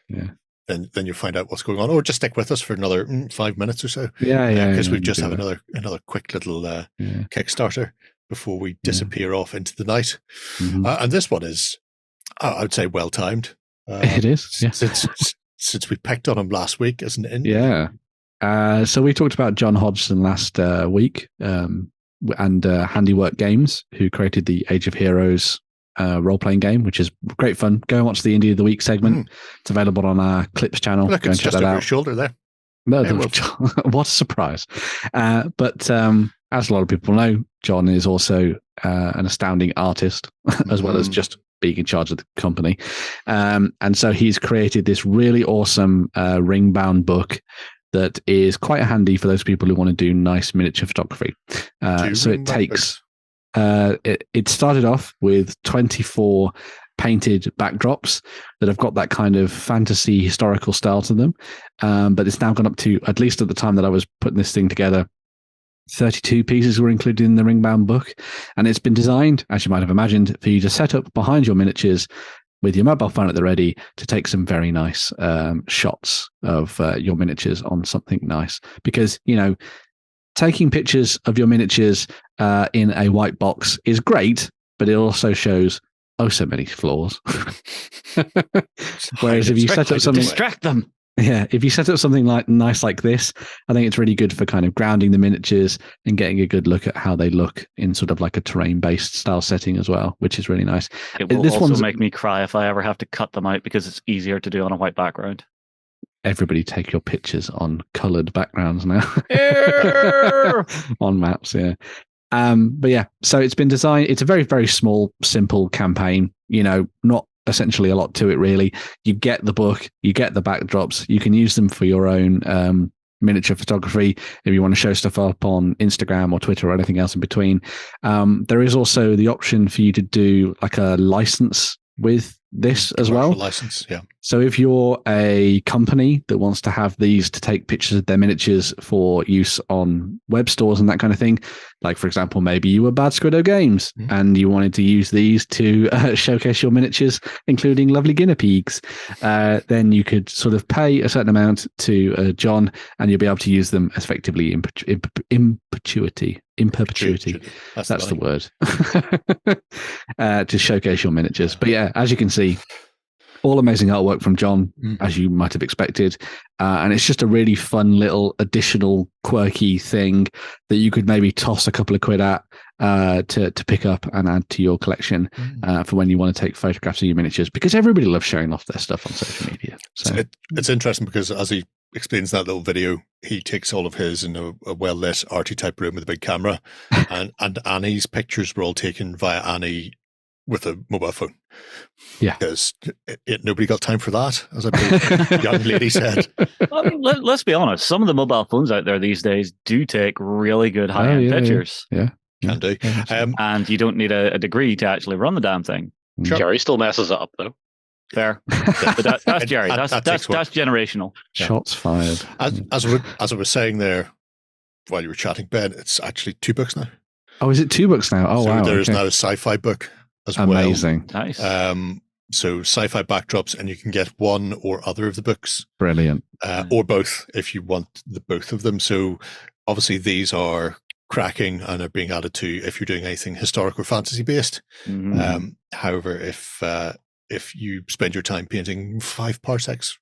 Then you'll find out what's going on, or just stick with us for another 5 minutes or so. Because we just have another quick little Kickstarter before we disappear off into the night. And this one is, I would say, well timed. It is. Since we picked on him last week, isn't it? Yeah. So we talked about John Hodgson last week, and Handiwork Games, who created the Age of Heroes role-playing game, which is great fun. Go and watch the Indie of the Week segment. It's available on our Clips channel. Look, go it's and check just that over out. your shoulder there. No, what a surprise. But as a lot of people know, John is also an astounding artist, as well as just being in charge of the company. And so he's created this really awesome ring-bound book that is quite handy for those people who want to do nice miniature photography. So it takes... It started off with 24 painted backdrops that have got that kind of fantasy historical style to them. But it's now gone up to, at least at the time that I was putting this thing together, 32 pieces were included in the ring-bound book. And it's been designed, as you might have imagined, for you to set up behind your miniatures with your mobile phone at the ready to take some very nice shots of your miniatures on something nice. Because, taking pictures of your miniatures in a white box is great, but it also shows so many flaws. Whereas if you set up something, distract them. Yeah, if you set up something nice like this, I think it's really good for kind of grounding the miniatures and getting a good look at how they look in sort of like a terrain-based style setting as well, which is really nice. It will also make me cry if I ever have to cut them out, because it's easier to do on a white background. Everybody take your pictures on coloured backgrounds now. On maps, yeah. But yeah, so it's been designed. It's a very, very small, simple campaign. Not essentially a lot to it, really. You get the book, you get the backdrops, you can use them for your own miniature photography if you want to show stuff up on Instagram or Twitter or anything else in between. There is also the option for you to do like a license with this as well. License, yeah. So if you're a company that wants to have these to take pictures of their miniatures for use on web stores and that kind of thing, like for example, maybe you were Bad Squiddo Games and you wanted to use these to showcase your miniatures, including lovely guinea pigs, then you could sort of pay a certain amount to John, and you'll be able to use them effectively in perpetuity. That's the word. To showcase your miniatures. But yeah, as you can see, all amazing artwork from John, as you might have expected. And it's just a really fun little additional quirky thing that you could maybe toss a couple of quid at to pick up and add to your collection for when you want to take photographs of your miniatures, because everybody loves showing off their stuff on social media. So it's interesting because as he explains that little video, he takes all of his in a well-lit arty type room with a big camera, and Annie's pictures were all taken via Annie with a mobile phone. Yeah. Because nobody got time for that, as I believe the young lady said. I mean, let's be honest. Some of the mobile phones out there these days do take really good high-end pictures. Yeah. Can do. And you don't need a degree to actually run the damn thing. Sure. Jerry still messes it up, though. Fair. But that's Jerry. That's generational. Shots fired. As I was saying there while you were chatting, Ben, it's actually 2 books now. Oh, is it 2 books now? Oh, so wow. there's now a sci-fi book as well. Amazing. Nice. So sci-fi backdrops, and you can get one or other of the books. Brilliant. Or both if you want both of them. So obviously these are cracking and are being added to if you're doing anything historic or fantasy based. However, if you spend your time painting 5 parsecs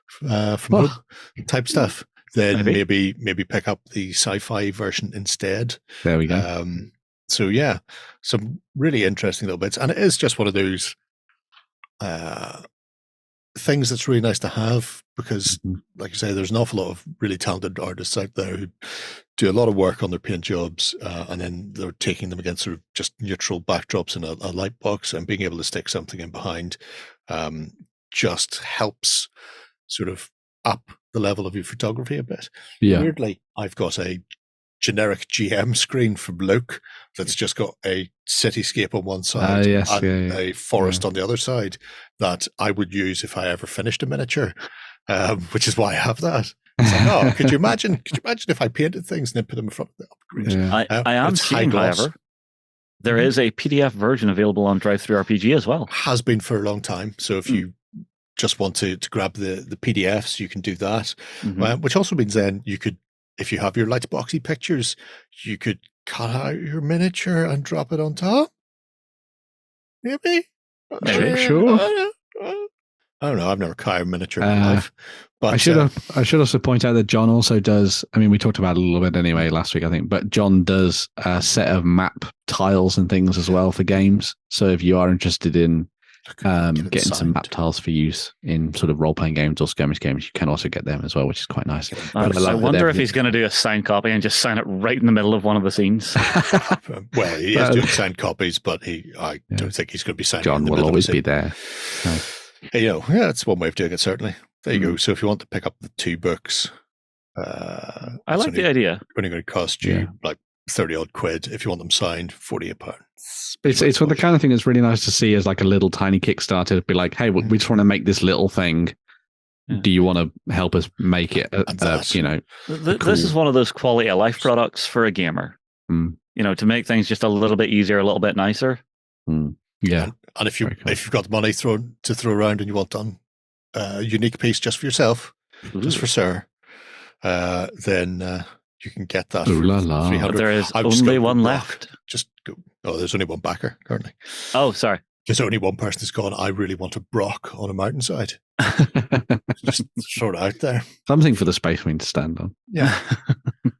from home type stuff, then maybe pick up the sci-fi version instead. There we go. So yeah, some really interesting little bits, and it is just one of those things that's really nice to have because, like I say, there's an awful lot of really talented artists out there who do a lot of work on their paint jobs, and then they're taking them against sort of just neutral backdrops in a light box, and being able to stick something in behind just helps sort of up the level of your photography a bit. Yeah. Weirdly, I've got a generic GM screen from Luke that's just got a cityscape on one side and a forest on the other side that I would use if I ever finished a miniature, which is why I have that. It's like, could you imagine if I painted things and then put them in front of the upgrade? I am seeing, however, there is a PDF version available on Drive-Thru RPG as well. Has been for a long time. So if you just want to grab the PDFs, you can do that, which also means then you could, if you have your lightboxy pictures, you could cut out your miniature and drop it on top. Maybe. Sure. I don't know. I've never cut a miniature in my life. But I should also point out that John also does. I mean, we talked about it a little bit anyway last week, I think. But John does a set of map tiles and things as well for games. So if you are interested in getting some map tiles for use in sort of role-playing games or skirmish games, you can also get them as well, which is quite nice. I wonder if he's going to do a signed copy and just sign it right in the middle of one of the scenes. Well, he is doing signed copies, but I don't think he's going to be signed. John will always be there. That's one way of doing it, certainly. There you go. So if you want to pick up the 2 books, I like the idea. Only going to cost you like 30 odd quid. If you want them signed, £48. It's one of the kind of thing that's really nice to see as like a little tiny Kickstarter to be like, hey, we just want to make this little thing. Do you want to help us make it? This is one of those quality of life products for a gamer. To make things just a little bit easier, a little bit nicer. Yeah, and if you've got the money to throw around and you want a unique piece just for yourself, just for Sir, then you can get that. Ooh la la. But there is only one left. Just go. Oh, there's only one backer currently. Oh, sorry. There's only one person who's gone, I really want a Brock on a mountainside. Just throw it out there. Something for the Space Marine to stand on. Yeah.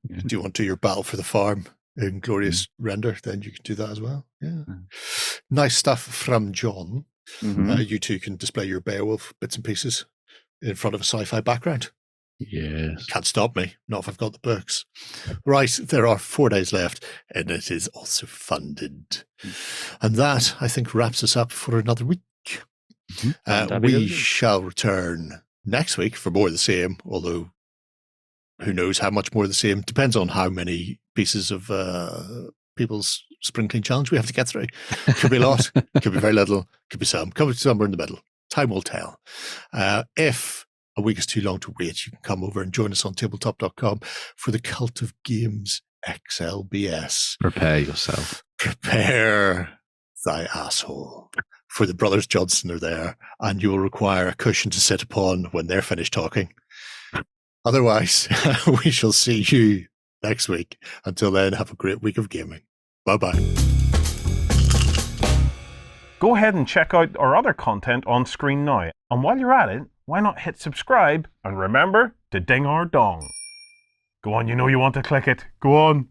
Do you want to do your battle for the farm in glorious render? Then you can do that as well. Yeah. Nice stuff from John. You too can display your Beowulf bits and pieces in front of a sci-fi background. Yes. Can't stop me, not if I've got the books. Right, there are 4 days left, and it is also funded. And that, I think, wraps us up for another week. We shall return next week for more of the same, although who knows how much more of the same. Depends on how many pieces of people's Spring Clean Challenge we have to get through. Could be a lot, could be very little, could be some, could be somewhere in the middle. Time will tell. If a week is too long to wait, you can come over and join us on tabletop.com for the Cult of Games XLBS. Prepare yourself. Prepare thy asshole. For the brothers Johnson are there, and you will require a cushion to sit upon when they're finished talking. Otherwise, we shall see you next week. Until then, have a great week of gaming. Bye-bye. Go ahead and check out our other content on screen now. And while you're at it, why not hit subscribe and remember to ding our dong. Go on, you know you want to click it. Go on.